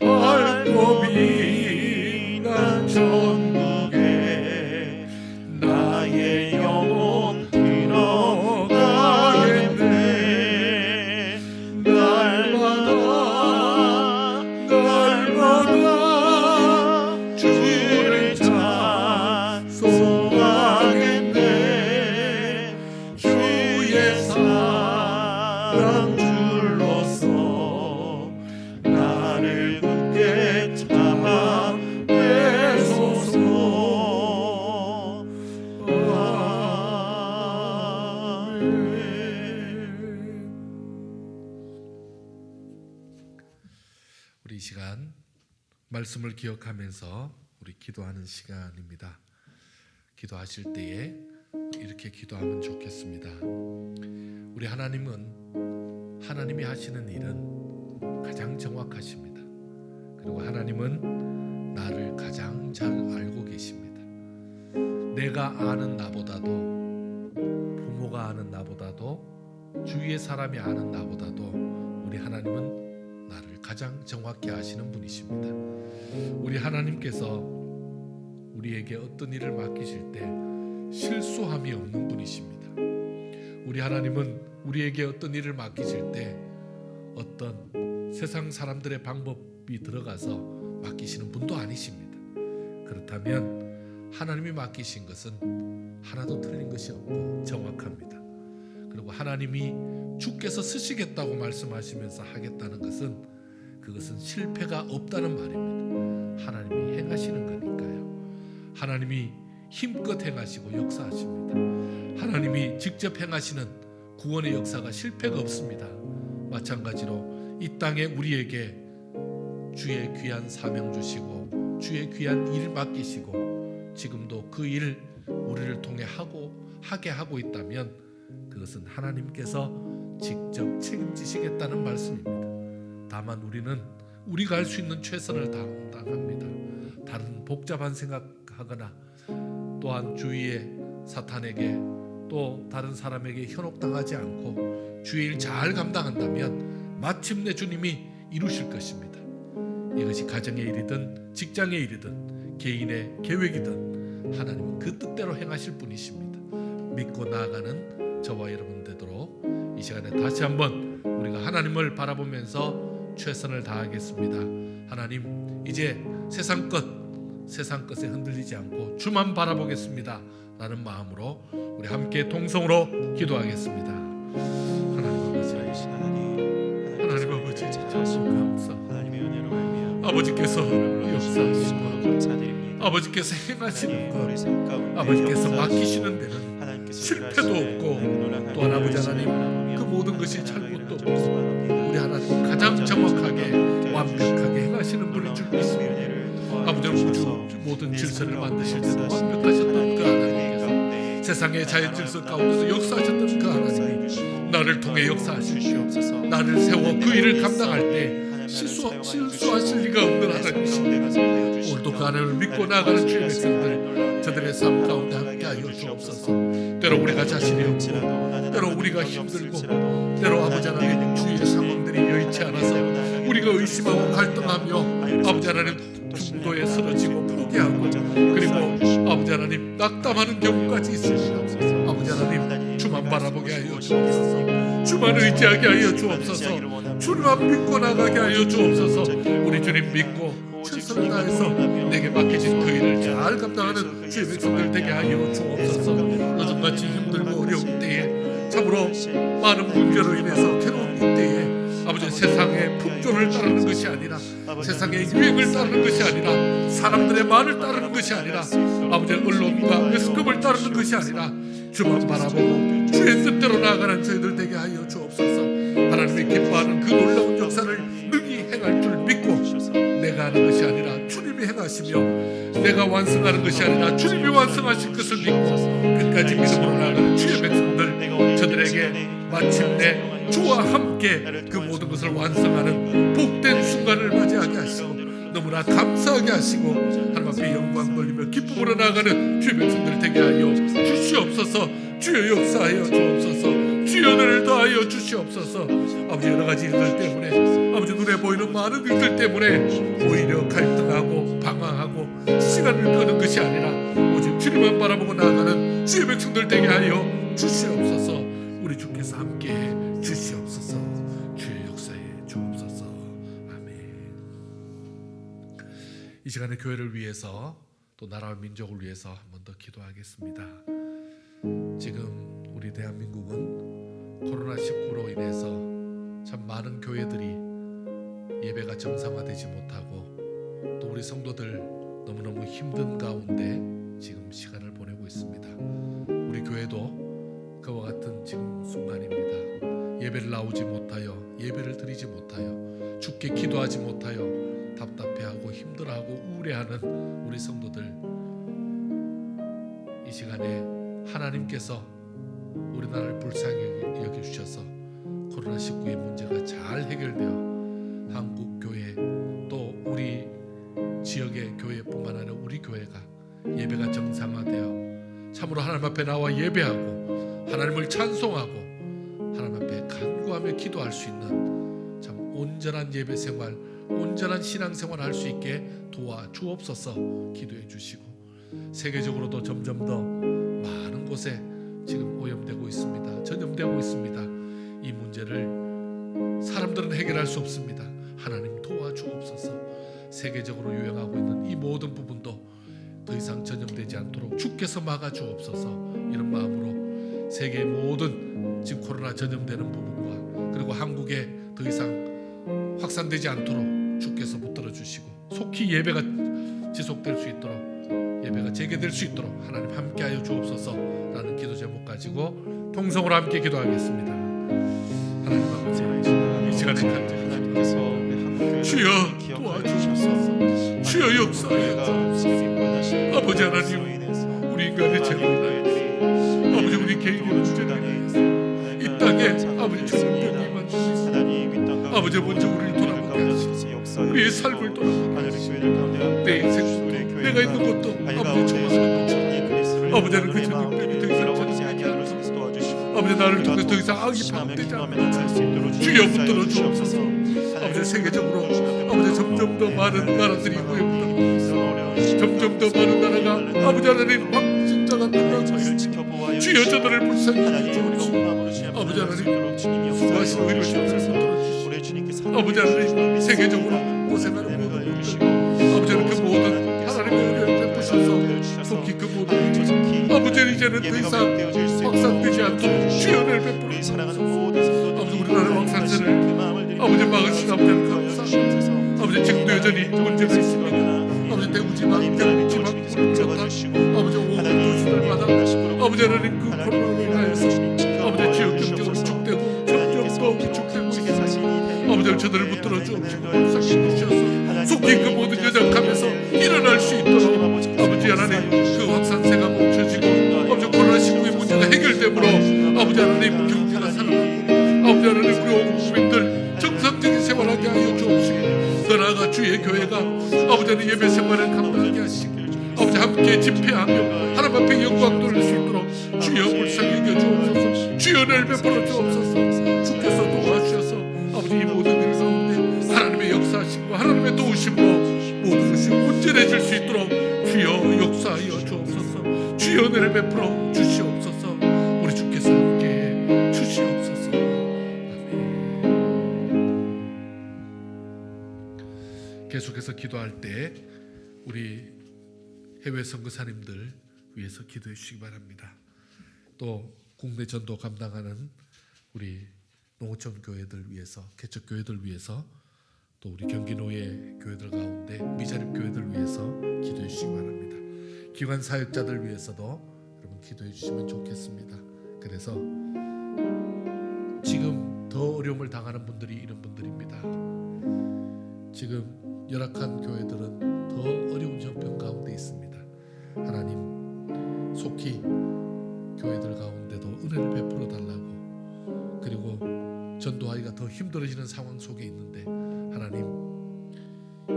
밝고 빛난 천국에 나의 영혼 들어가겠네. 날마다 주를 찬송하겠네. 주의 사랑 줄로서 나를 굳게 잡아 빼소서. 아멘. 우리 이 시간 말씀을 기억하면서 우리 기도하는 시간입니다. 기도하실 때에 이렇게 기도하면 좋겠습니다. 우리 하나님은 하나님이 하시는 일은 가장 정확하십니다. 그리고 하나님은 나를 가장 잘 알고 계십니다. 내가 아는 나보다도, 부모가 아는 나보다도, 주위의 사람이 아는 나보다도 우리 하나님은 나를 가장 정확히 아시는 분이십니다. 우리 하나님께서 우리에게 어떤 일을 맡기실 때 실수함이 없는 분이십니다. 우리 하나님은 우리에게 어떤 일을 맡기실 때 어떤 세상 사람들의 방법이 들어가서 맡기시는 분도 아니십니다. 그렇다면 하나님이 맡기신 것은 하나도 틀린 것이 없고 정확합니다. 그리고 하나님이 주께서 쓰시겠다고 말씀하시면서 하겠다는 것은 그것은 실패가 없다는 말입니다. 하나님이 행하시는 거니까요. 하나님이 힘껏 행하시고 역사하십니다. 하나님이 직접 행하시는 구원의 역사가 실패가 없습니다. 마찬가지로 이 땅에 우리에게 주의 귀한 사명 주시고 주의 귀한 일 맡기시고 지금도 그 일 우리를 통해 하게 하고 있다면 그것은 하나님께서 직접 책임지시겠다는 말씀입니다. 다만 우리는 우리가 할 수 있는 최선을 다합니다. 다른 복잡한 생각하거나 또한 주위의 사탄에게 또 다른 사람에게 현혹당하지 않고 주의 일 잘 감당한다면 마침내 주님이 이루실 것입니다. 이것이 가정의 일이든 직장의 일이든 개인의 계획이든 하나님은 그 뜻대로 행하실 분이십니다. 믿고 나아가는 저와 여러분 되도록 이 시간에 다시 한번 우리가 하나님을 바라보면서 최선을 다하겠습니다. 하나님, 이제 세상 것에 흔들리지 않고 주만 바라보겠습니다 라는 마음으로 우리 함께 통성으로 기도하겠습니다. 하나님 아버지 감사. 하나님의 은혜로 말미암아 아버지께서 역사하시고 감사드립니다. 아버지께서 행하시는 우리 것, 삶 가운데 아버지께서 역사하시고 맡기시는 데는 하나님께서 실패도 일하시되 없고 하나님 또한 아버지 열심히 하나님 바라보며 그 모든 것이 하나님 잘못도 하나님 없고 소망합니다. 우리 하나님 가장 정확하게 완벽하게 행하시는 분인 줄 믿습니다. 아버지 우주 모든 질서를 만드실 때도 완벽하셨던 그 하나님께서 세상의 자연 질서 가운데서 역사하셨던 그 하나님이 나를 통해 역사하시고 나를 세워 그 일을 감당할 때 실수하실 리가 없는 하나님이십니다. 오늘도 그 하나님을 믿고 나아가는 주의 백성들 저들의 삶 가운데 함께하여 주옵소서. 때로 우리가 자신이 없고 때로 우리가 힘들고 때로 아버지 하나님 주위의 상황들이 여의치 않아서 우리가 의심하고 갈등하며 아버지 하나님 중도에 쓰러지고 포기하고 그리고 아버지 하나님 낙담하는 경우까지 있습니다. 아버지 하나님 주만 바라보게 하여 주옵소서. 주만 의지하게 하여 주옵소서. 주님만 믿고 나가게 하여 주옵소서. 우리 주님 믿고 최선을 다해서 내게 맡겨진 그 일을 잘 감당하는 주의 백성들 되게 하여 주옵소서. 요즘같이 힘들고 어려운 때에 참으로 많은 문제로 인해서 괴로운 이때에 아버지 세상의 풍조를 따르는 것이 아니라 세상의 유행을 따르는 것이 아니라 사람들의 말을 따르는 것이 아니라 아버지 언론과 매스컴을 따르는 것이 아니라 주만 바라보고 주의 뜻대로 나아가는 저희들 되게 하여 주옵소서. 하나님이 기뻐하는 그 놀라운 역사를 능히 행할 줄 믿고 내가 하는 것이 아니라 주님이 행하시며 내가 완성하는 것이 아니라 주님이 완성하실 것을 믿고 끝까지 믿음으로 나아가는 주의 백성들 저들에게 마침내 주와 함께 그 모든 것을 완성하는 복된 순간을 맞이하게 하시고 너무나 감사하게 하시고 하나님 앞에 영광 돌리며 기쁨으로 나아가는 주의 백성들 되게 하여 주시옵소서. 주여 역사하여 주옵소서. 주여 은혜를 더하여 주시옵소서. 아버지 여러 가지 일들 때문에 아버지 눈에 보이는 많은 일들 때문에 오히려 갈등하고 방황하고 시간을 끄는 것이 아니라 오직 주님만 바라보고 나아가는 주의 백성들 되게 하여 주시옵소서. 우리 주께서 함께해 주시옵소서. 주의 역사에 주옵소서. 아멘. 이 시간에 교회를 위해서 또 나라와 민족을 위해서 한 번 더 기도하겠습니다. 지금 우리 대한민국은 코로나19로 인해서 참 많은 교회들이 예배가 정상화되지 못하고 또 우리 성도들 너무너무 힘든 가운데 지금 시간을 보내고 있습니다. 우리 교회도 그와 같은 지금 순간입니다. 예배를 나오지 못하여 예배를 드리지 못하여 주께 기도하지 못하여 답답해하고 힘들어하고 우울해하는 우리 성도들 이 시간에 하나님께서 우리나라를 불쌍히 여겨주셔서 코로나19의 문제가 잘 해결되어 한국 교회 또 우리 지역의 교회뿐만 아니라 우리 교회가 예배가 정상화되어 참으로 하나님 앞에 나와 예배하고 하나님을 찬송하고 하나님 앞에 간구하며 기도할 수 있는 참 온전한 예배 생활 온전한 신앙생활을 할 수 있게 도와주옵소서. 기도해 주시고 세계적으로도 점점 더 많은 곳에 지금 오염되고 있습니다. 전염되고 있습니다. 이 문제를 사람들은 해결할 수 없습니다. 하나님 도와주옵소서. 세계적으로 유행하고 있는 이 모든 부분도 더 이상 전염되지 않도록 주께서 막아주옵소서. 이런 마음으로 세계 모든 지금 코로나 전염되는 부분과 그리고 한국에 더 이상 확산되지 않도록 주께서 붙들어 주시고 속히 예배가 지속될 수 있도록 예배가 재개될 수 있도록 하나님 함께하여 주옵소서라는 기도 제목 가지고 통성으로 함께 기도하겠습니다. 하나님 아버지 이 시간에 간절히 주여 도와주옵소서. 주여 역사하여 주옵소서. 아버지 하나님 우리 인간의 죄를 아버지 우리 개인의 문제를 이 땅에 우리에게 아버지 전능력이 임한 줄 믿습니다. 아버지 먼저 우리를 돌아보게 하시고 우리의 삶을 돌아보게 하시고 내 인생도 내가 있는 것도 아버지 정확한 것처럼 아버지 하나님 그 전능력이 더 이상 전능하지 않고 아버지 나를 통해 더 이상 악이 파괴되지 않고 주여 붙들어 주옵소서. 아버지 세계적으로 아버지 점점 더 많은 나라들이 구해받고 점점 더 많은 나라가 아버지 하나님 확진자가 늘어나고 있습니다. 주여 저들을 불쌍히 여겨주옵소서. 아버지 하나님 수고하신 의료 시험을 붙들어주시고 아버지 하나님 세계적으로 고생하는 모든 분들 아버지 하나님 그 모든 하나님의 은혜를 베푸셔서 속히 그 모든 일이 아버지 이제는 더 이상 확산되지 않도록 주연을 베풀어 주옵소서. 아버지 우리나라 확산세를 아버지 막으신 아버지를 감사합니다. 아버지 지금도 여전히 문제가 있습니다. 아버지 대구 지방, 경북 지방, 비롯한 아버지 온 도시들마다 아버지 하나님 그 코로나로 인하여서 아버지 지역 경제가 위축되고 점점 더 위축되고 있습니다. 아버지 저들을 붙들어 주옵시고 불쌍히 주셔서 속히 그 모든 연약함에서 일어날 수 있도록 아버지 하나님 그 확산세가 멈춰지고 아버지 코로나19의 문제가 해결되므로 아버지 하나님 경제가 살아나고 아버지 하나님 우리 온 국민들 정상적인 생활하게 하여 주옵시고 더 나아가 주의 교회가 아버지 하나님 예배 생활을 감당하게 하시고 아버지 함께 집회하며 하나님 앞에 영광 돌릴 수 있도록 주여 불쌍히 여겨주옵소서. 주연을 베풀어 주옵소서. 주께서 도와주셔서 아버지 이 모든 일 가운데 하나님의 역사하심과 하나님의 도우심으로 모든 것이 온전해질 수 있도록 주여 역사하여 주옵소서. 주여 은혜를 베풀어 주시옵소서. 우리 주께서 함께 주시옵소서. 계속해서 기도할 때 우리 해외 선교사님들 위해서 기도해 주시기 바랍니다. 또 국내 전도 감당하는 우리 농어촌 교회들 위해서, 개척 교회들 위해서, 또 우리 경기노예 교회들 가운데 미자립 교회들 위해서 기도해 주시기 바랍니다. 기관 사역자들 위해서도 여러분 기도해 주시면 좋겠습니다. 그래서 지금 더 어려움을 당하는 분들이 이런 분들입니다. 지금 열악한 교회들은 더 어려운 형편 가운데 있습니다. 하나님 속히 교회들 가운데도 은혜를 베풀어 달라고, 그리고 전도하기가 더 힘들어지는 상황 속에 있는데 하나님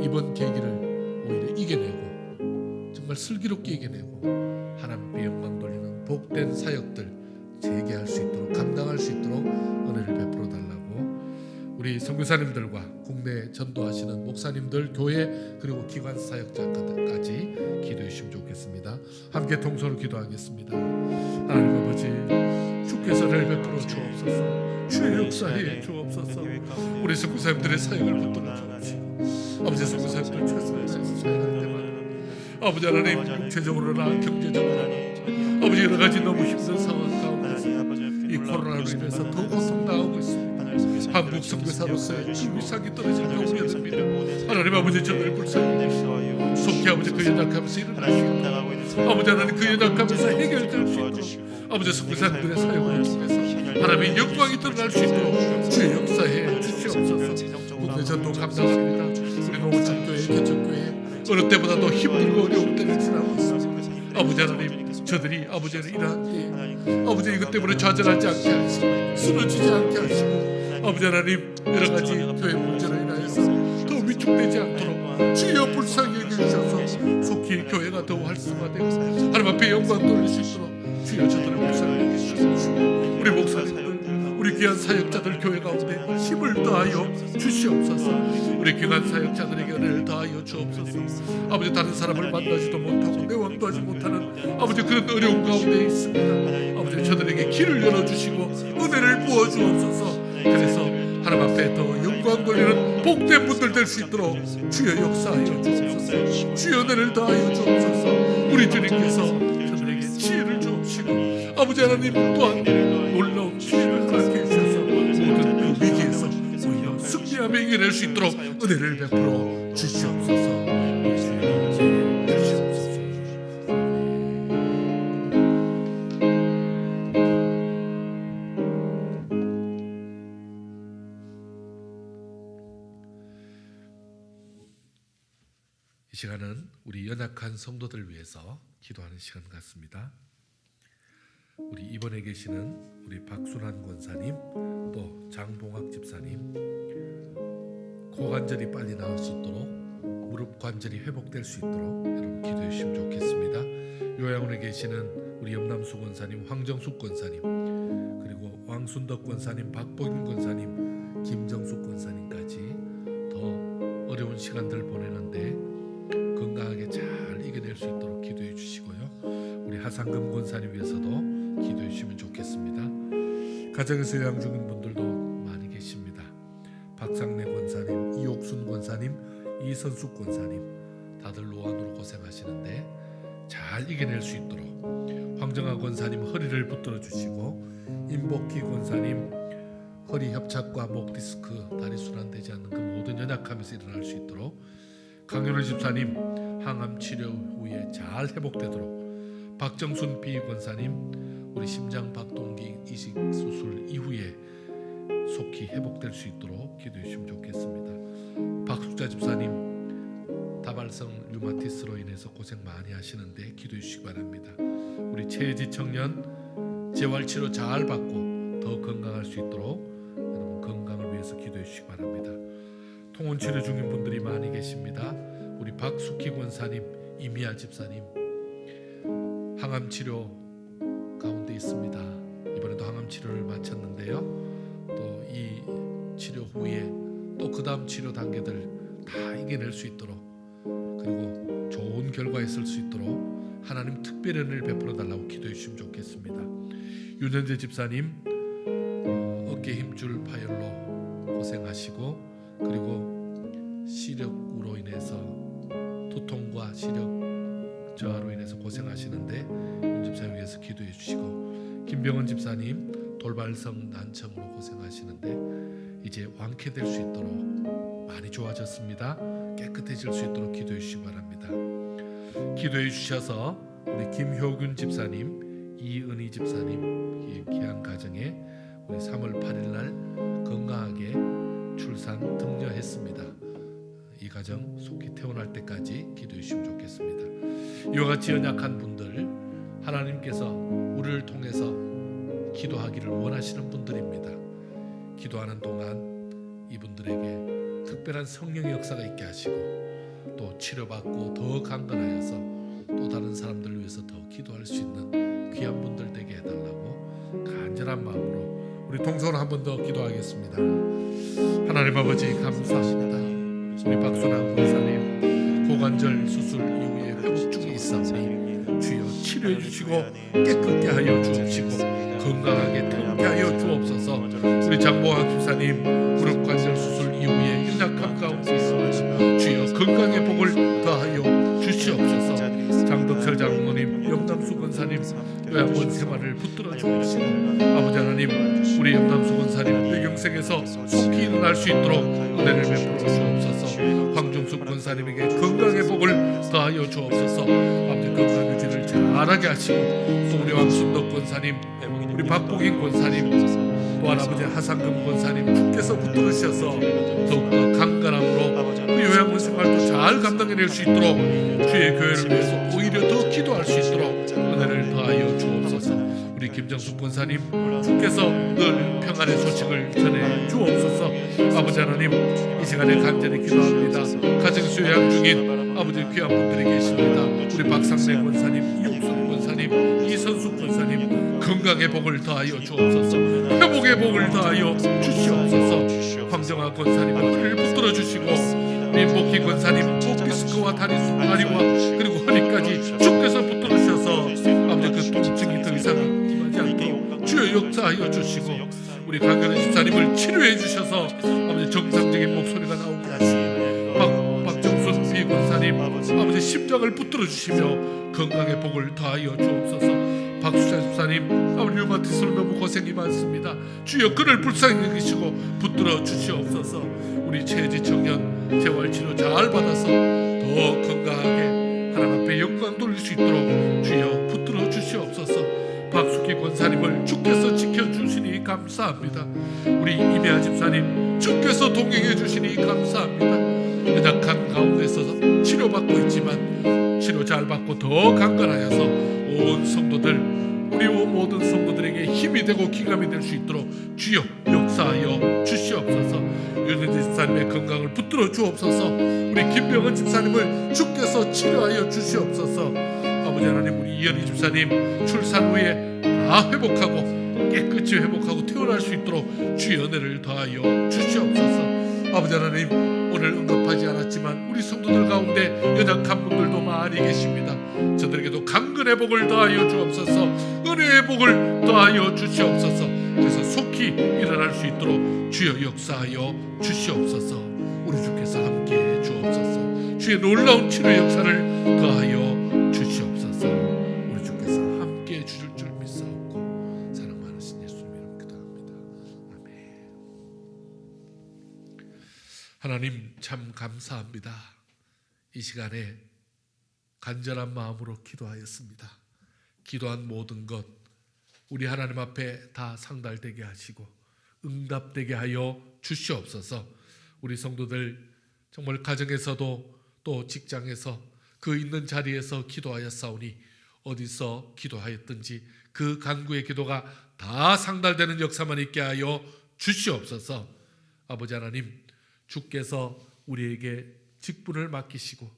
이번 계기를 오히려 이겨내고 정말 슬기롭게 이겨내고 하나님께 영광 돌리는 복된 사역들 재개할 수 있도록, 감당할 수 있도록 은혜를 베풀어 달라고 우리 선교사님들과 국내 전도하시는 목사님들, 교회, 그리고 기관 사역자까지 기도해 주시면 좋겠습니다. 함께 동서로 기도하겠습니다. 하나님 아버지, 주께서 은혜를 베풀어 주옵소서. 주의 역사에 주옵소서. 우리 선교사님들의 사역을 붙들어 주옵시고 아버지 선교사님들 최선을 다해서 사역할 때마다 아버지 하나님 육체적으로나 경제적으로나 아버지 여러 가지 너무 힘든 상황 가운데서 이 코로나로 인해서 더 고통당하고 있습니다. 한국 선교사로서의 위상이 떨어지는 우려듭니다. 하나님 아버지 저를 불쌍히 여기시고 속히 아버지 그 연약함에서 일어날 수 있도록 아버지 하나님 그 연약함에서 해결될 수 있도록 아버지 선교사님들의 사역을 통해서 하나님의 영광이 드러날 수 있도록 주의 역사에 주시옵소서. 국내 전도 감사합니다. 우리 농어촌교회, 개척교회 어느 때보다 더 힘들고 어려운 때를 지나고 있습니다. 아버지 하나님 저들이 아버지를 일할 때 아버지 이것 때문에 좌절하지 않게 하시고 쓰러지지 않게 하시고 아버지 하나님 여러 가지 교회 문제로 인하여서 더 위축되지 않도록 주여 불쌍히 여기셔서 속히 교회가 더 활성화되고 하나님 앞에 영광 돌릴 수 있도록 주여 저들을 불쌍히 여기시고 우리 목사님들, 우리 귀한 사역자들 교회 가운데 힘을 더하여 주시옵소서. 우리 귀한 사역자들에게 은혜를 더하여 주옵소서. 아버지 다른 사람을 만나지도 못하고 내원도 하지 못하는 아버지 그런 어려운 가운데 있습니다. 아버지 저들에게 길을 열어주시고 은혜를 부어주옵소서. 그래서 하나님 앞에 더 영광 돌리는 복된 분들 될 수 있도록 주여 역사하여 주옵소서. 주여 은혜를 더하여 주옵소서. 우리 주님께서 저들에게 지혜를 주옵시고 아버지 하나님 또한 놀라운 지혜를 허락해 주셔서 모든 그 위기에서 오히려 승리하며 이겨낼 수 있도록 은혜를 베풀어 주시옵소서. 이 시간은 우리 연약한 성도들 위해서 기도하는 시간 같습니다. 우리 입원해 계시는 우리 박순환 권사님, 또 장봉학 집사님, 고관절이 빨리 나을 수 있도록, 무릎 관절이 회복될 수 있도록 여러분 기도해 주시면 좋겠습니다. 요양원에 계시는 우리 염남수 권사님, 황정숙 권사님, 그리고 왕순덕 권사님, 박복인 권사님, 김정숙 권사님까지 더 어려운 시간들 보내는데 건강하게 잘 이겨낼 수 있도록 기도해 주시고요. 우리 하상금 권사님 위해서도 기도해 주시면 좋겠습니다. 가정에서 요양 중인 분들도 많이 계십니다. 박상래 권사님, 이옥순 권사님, 이선숙 권사님, 다들 노안으로 고생하시는데 잘 이겨낼 수 있도록 황정아 권사님 허리를 붙들어 주시고, 임복희 권사님 허리 협착과 목 디스크, 다리 순환되지 않는 그 모든 연약함에서 일어날 수 있도록, 강현우 집사님 항암 치료 후에 잘 회복되도록, 박정순 비권사님 우리 심장 박동기 이식 수술 이후에 속히 회복될 수 있도록 기도해 주시면 좋겠습니다. 박숙자 집사님 다발성 류마티스로 인해서 고생 많이 하시는데 기도해 주시기 바랍니다. 우리 최지 청년 재활치료 잘 받고 더 건강할 수 있도록 여러분 건강을 위해서 기도해 주시기 바랍니다. 통원치료 중인 분들이 많이 계십니다. 우리 박숙희 권사님, 이미아 집사님 항암치료 가운데 있습니다. 이번에도 항암치료를 마쳤는데요. 또 이 치료 후에 또 그 다음 치료 단계들 다 이겨낼 수 있도록, 그리고 좋은 결과 있을 수 있도록 하나님 특별히 은혜를 베풀어 달라고 기도해 주시면 좋겠습니다. 윤현재 집사님 어깨 힘줄 파열로 고생하시고, 그리고 시력으로 인해서 두통과 시력 저하로 인해서 고생하시는데 윤 집사님 위해서 기도해 주시고, 김병헌 집사님 돌발성 난청으로 고생하시는데 이제 완쾌될 수 있도록, 많이 좋아졌습니다. 깨끗해질 수 있도록 기도해 주시기 바랍니다. 기도해 주셔서 우리 김효균 집사님, 이은희 집사님 귀한 가정에 우리 3월 8일 날 건강하게 출산 등려했습니다. 이 가정 속히 태어날 때까지 기도해 주시면 좋겠습니다. 이와 같이 연약한 분들, 하나님께서 우리를 통해서 기도하기를 원하시는 분들입니다. 기도하는 동안 이분들에게 특별한 성령의 역사가 있게 하시고, 또 치료받고 더 강건하여서 또 다른 사람들을 위해서 더 기도할 수 있는 귀한 분들 되게 해달라고 간절한 마음으로 우리 동서로 한 번 더 기도하겠습니다. 하나님 아버지 감사합니다. 우리 박순환 권사님 고관절 수술 이후에 회복 중에 있사오니 주여 치료해 주시고 깨끗게 하여 주옵시고 건강하게 태우게 하여 주옵소서. 우리 장보학 집사님 무릎 관절 수술 이후에 연약함 가운데 있습니다. 주여 건강의 복을 더하여 주시옵소서. 장덕철 장모님, 염남수 권사님 요양원 생활을 붙들어 주옵시고, 아버지 하나님 우리 염남수 권사님 뇌경색에서 속히 일어날 수 있도록 은혜를 베풀어 주옵소서. 황종숙 권사님에게 건강의 복을 더하여 주옵소서. 아버지 건강 유지를 잘하게 하시고, 또 우리 왕순덕 권사님, 우리 박복인 권사님, 또한 아버지 하상금 권사님 주께서 붙들으셔서 더욱더 강건함으로 그 요양원 생활도 잘 감당해낼 수 있도록 주의 교회를 위해서 오히려 더 기도할 수 있도록 은혜를 더하여 주옵소서. 우리 김정숙 권사님 주께서 늘 평안의 소식을 전해 주옵소서. 아버지 하나님 이 시간에 간절히 기도합니다. 가정에서 요양 중인 아버지 귀한 분들이 계십니다. 우리 박상래 권사님, 이옥순 권사님, 이선숙 권사님 건강의 복을 더하여 주옵소서. 회복의 복을 더하여 주시옵소서. 황정아 권사님 허리를 붙들어 주시고, 민복희 권사님 목디스크와 다리와 그리고 허리까지 주께서 붙들어 주셔서 아버지 그 통증이 더 이상 임하지 않도록 주여 역사하여 주시고, 우리 강현우 집사님을 치료해 주셔서 아버지 정상적인 목소리가 나오게 하시고, 박정순 비권사님 아버지 심장을 붙들어 주시며 건강의 복을 더하여 주옵소서. 박수자 집사님 아버지 류마티스로 너무 고생이 많습니다. 주여 그를 불쌍히 여기시고 붙들어 주시옵소서. 우리 최지 청년 재활치료 잘 받아서 더 건강하게 하나님 앞에 영광 돌릴 수 있도록 주여 붙들어 주시옵소서. 박숙희 권사님을 주께서 지켜주시니 감사합니다. 우리 이미아 집사님 주께서 동행해 주시니 감사합니다. 연약한 가운데서 치료받고 있지만 치료 잘 받고 더 강건하여서 온 성도들 우리 모든 우리에게 힘이 되고 기감이 될 수 있도록 주여 역사하여 주시옵소서. 윤은지 집사님의 건강을 붙들어 주옵소서. 우리 김병헌 집사님을 주께서 치료하여 주시옵소서. 아버지 하나님, 우리 이현희 집사님 출산 후에 다 회복하고 깨끗이 회복하고 태어날 수 있도록 주의 은혜를 더하여 주시옵소서. 아버지 하나님, 오늘 언급하지 않았지만 우리 성도들 가운데 연약한 분들도 많이 계십니다. 저들에게도 강건의 복을 더하여 주옵소서. 은혜의 복을 더하여 주시옵소서. 그래서 속히 일어날 수 있도록 주여 역사하여 주시옵소서. 우리 주께서 함께해 주옵소서. 주의 놀라운 치료 역사를 더하여 주시옵소서. 우리 주께서 함께해 주실 줄 믿사옵고 사랑 많으신 예수님 이름 기도합니다. 아멘. 하나님 참 감사합니다. 이 시간에 간절한 마음으로 기도하였습니다. 기도한 모든 것 우리 하나님 앞에 다 상달되게 하시고 응답되게 하여 주시옵소서. 우리 성도들 정말 가정에서도 또 직장에서 그 있는 자리에서 기도하였사오니 어디서 기도하였든지 그 간구의 기도가 다 상달되는 역사만 있게 하여 주시옵소서. 아버지 하나님, 주께서 우리에게 직분을 맡기시고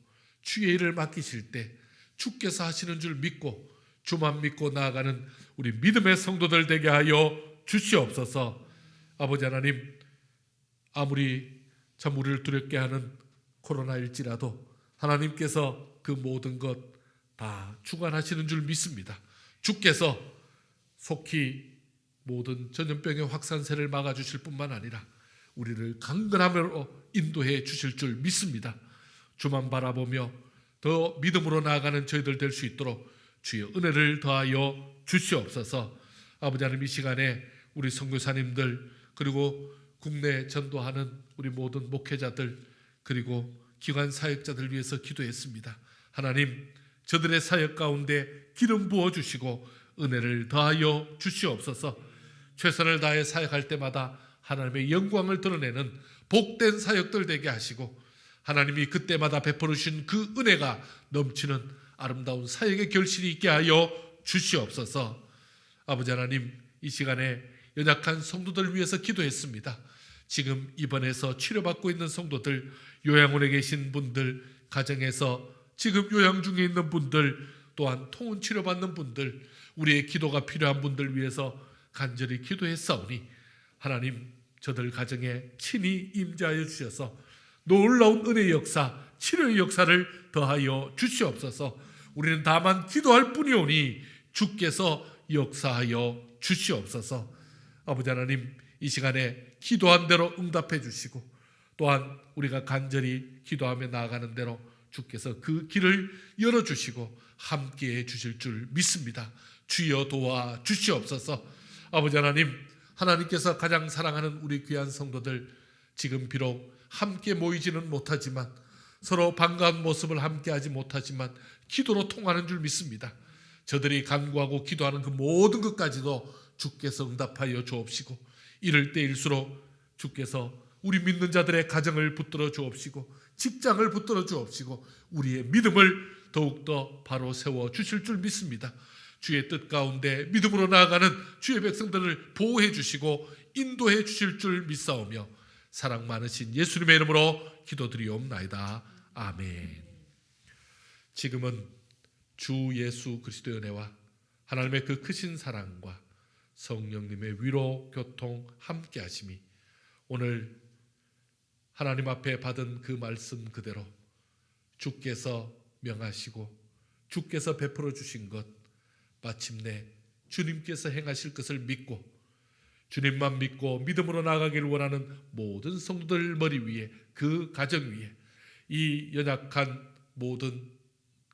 주의 일을 맡기실 때 주께서 하시는 줄 믿고 주만 믿고 나아가는 우리 믿음의 성도들 되게 하여 주시옵소서. 아버지 하나님, 아무리 참 우리를 두렵게 하는 코로나일지라도 하나님께서 그 모든 것 다 주관하시는 줄 믿습니다. 주께서 속히 모든 전염병의 확산세를 막아주실 뿐만 아니라 우리를 강건함으로 인도해 주실 줄 믿습니다. 주만 바라보며 더 믿음으로 나아가는 저희들 될 수 있도록 주의 은혜를 더하여 주시옵소서. 아버지 하나님, 이 시간에 우리 선교사님들 그리고 국내 전도하는 우리 모든 목회자들 그리고 기관 사역자들 위해서 기도했습니다. 하나님, 저들의 사역 가운데 기름 부어주시고 은혜를 더하여 주시옵소서. 최선을 다해 사역할 때마다 하나님의 영광을 드러내는 복된 사역들 되게 하시고 하나님이 그때마다 베풀으신 그 은혜가 넘치는 아름다운 사역의 결실이 있게 하여 주시옵소서. 아버지 하나님, 이 시간에 연약한 성도들 위해서 기도했습니다. 지금 입원해서 치료받고 있는 성도들, 요양원에 계신 분들, 가정에서 지금 요양 중에 있는 분들, 또한 통원 치료받는 분들, 우리의 기도가 필요한 분들 위해서 간절히 기도했사오니 하나님, 저들 가정에 친히 임재하여 주셔서 놀라운 은혜의 역사, 치료의 역사를 더하여 주시옵소서. 우리는 다만 기도할 뿐이오니 주께서 역사하여 주시옵소서. 아버지 하나님, 이 시간에 기도한 대로 응답해 주시고 또한 우리가 간절히 기도하며 나아가는 대로 주께서 그 길을 열어주시고 함께해 주실 줄 믿습니다. 주여 도와 주시옵소서. 아버지 하나님, 하나님께서 가장 사랑하는 우리 귀한 성도들, 지금 비록 함께 모이지는 못하지만 서로 반가운 모습을 함께하지 못하지만 기도로 통하는 줄 믿습니다. 저들이 간구하고 기도하는 그 모든 것까지도 주께서 응답하여 주옵시고 이럴 때일수록 주께서 우리 믿는 자들의 가정을 붙들어 주옵시고 직장을 붙들어 주옵시고 우리의 믿음을 더욱더 바로 세워 주실 줄 믿습니다. 주의 뜻 가운데 믿음으로 나아가는 주의 백성들을 보호해 주시고 인도해 주실 줄 믿사오며 사랑 많으신 예수님의 이름으로 기도드리옵나이다. 아멘. 지금은 주 예수 그리스도의 은혜와 하나님의 그 크신 사랑과 성령님의 위로 교통 함께 하심이 오늘 하나님 앞에 받은 그 말씀 그대로 주께서 명하시고 주께서 베풀어 주신 것 마침내 주님께서 행하실 것을 믿고 주님만 믿고 믿음으로 나아가기를 원하는 모든 성도들 머리 위에 그 가정 위에 이 연약한 모든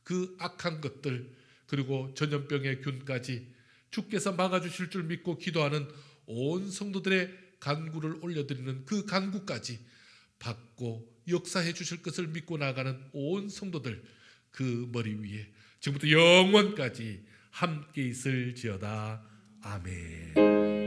그 악한 것들 그리고 전염병의 균까지 주께서 막아주실 줄 믿고 기도하는 온 성도들의 간구를 올려드리는 그 간구까지 받고 역사해 주실 것을 믿고 나가는 온 성도들 그 머리 위에 지금부터 영원까지 함께 있을지어다. 아멘.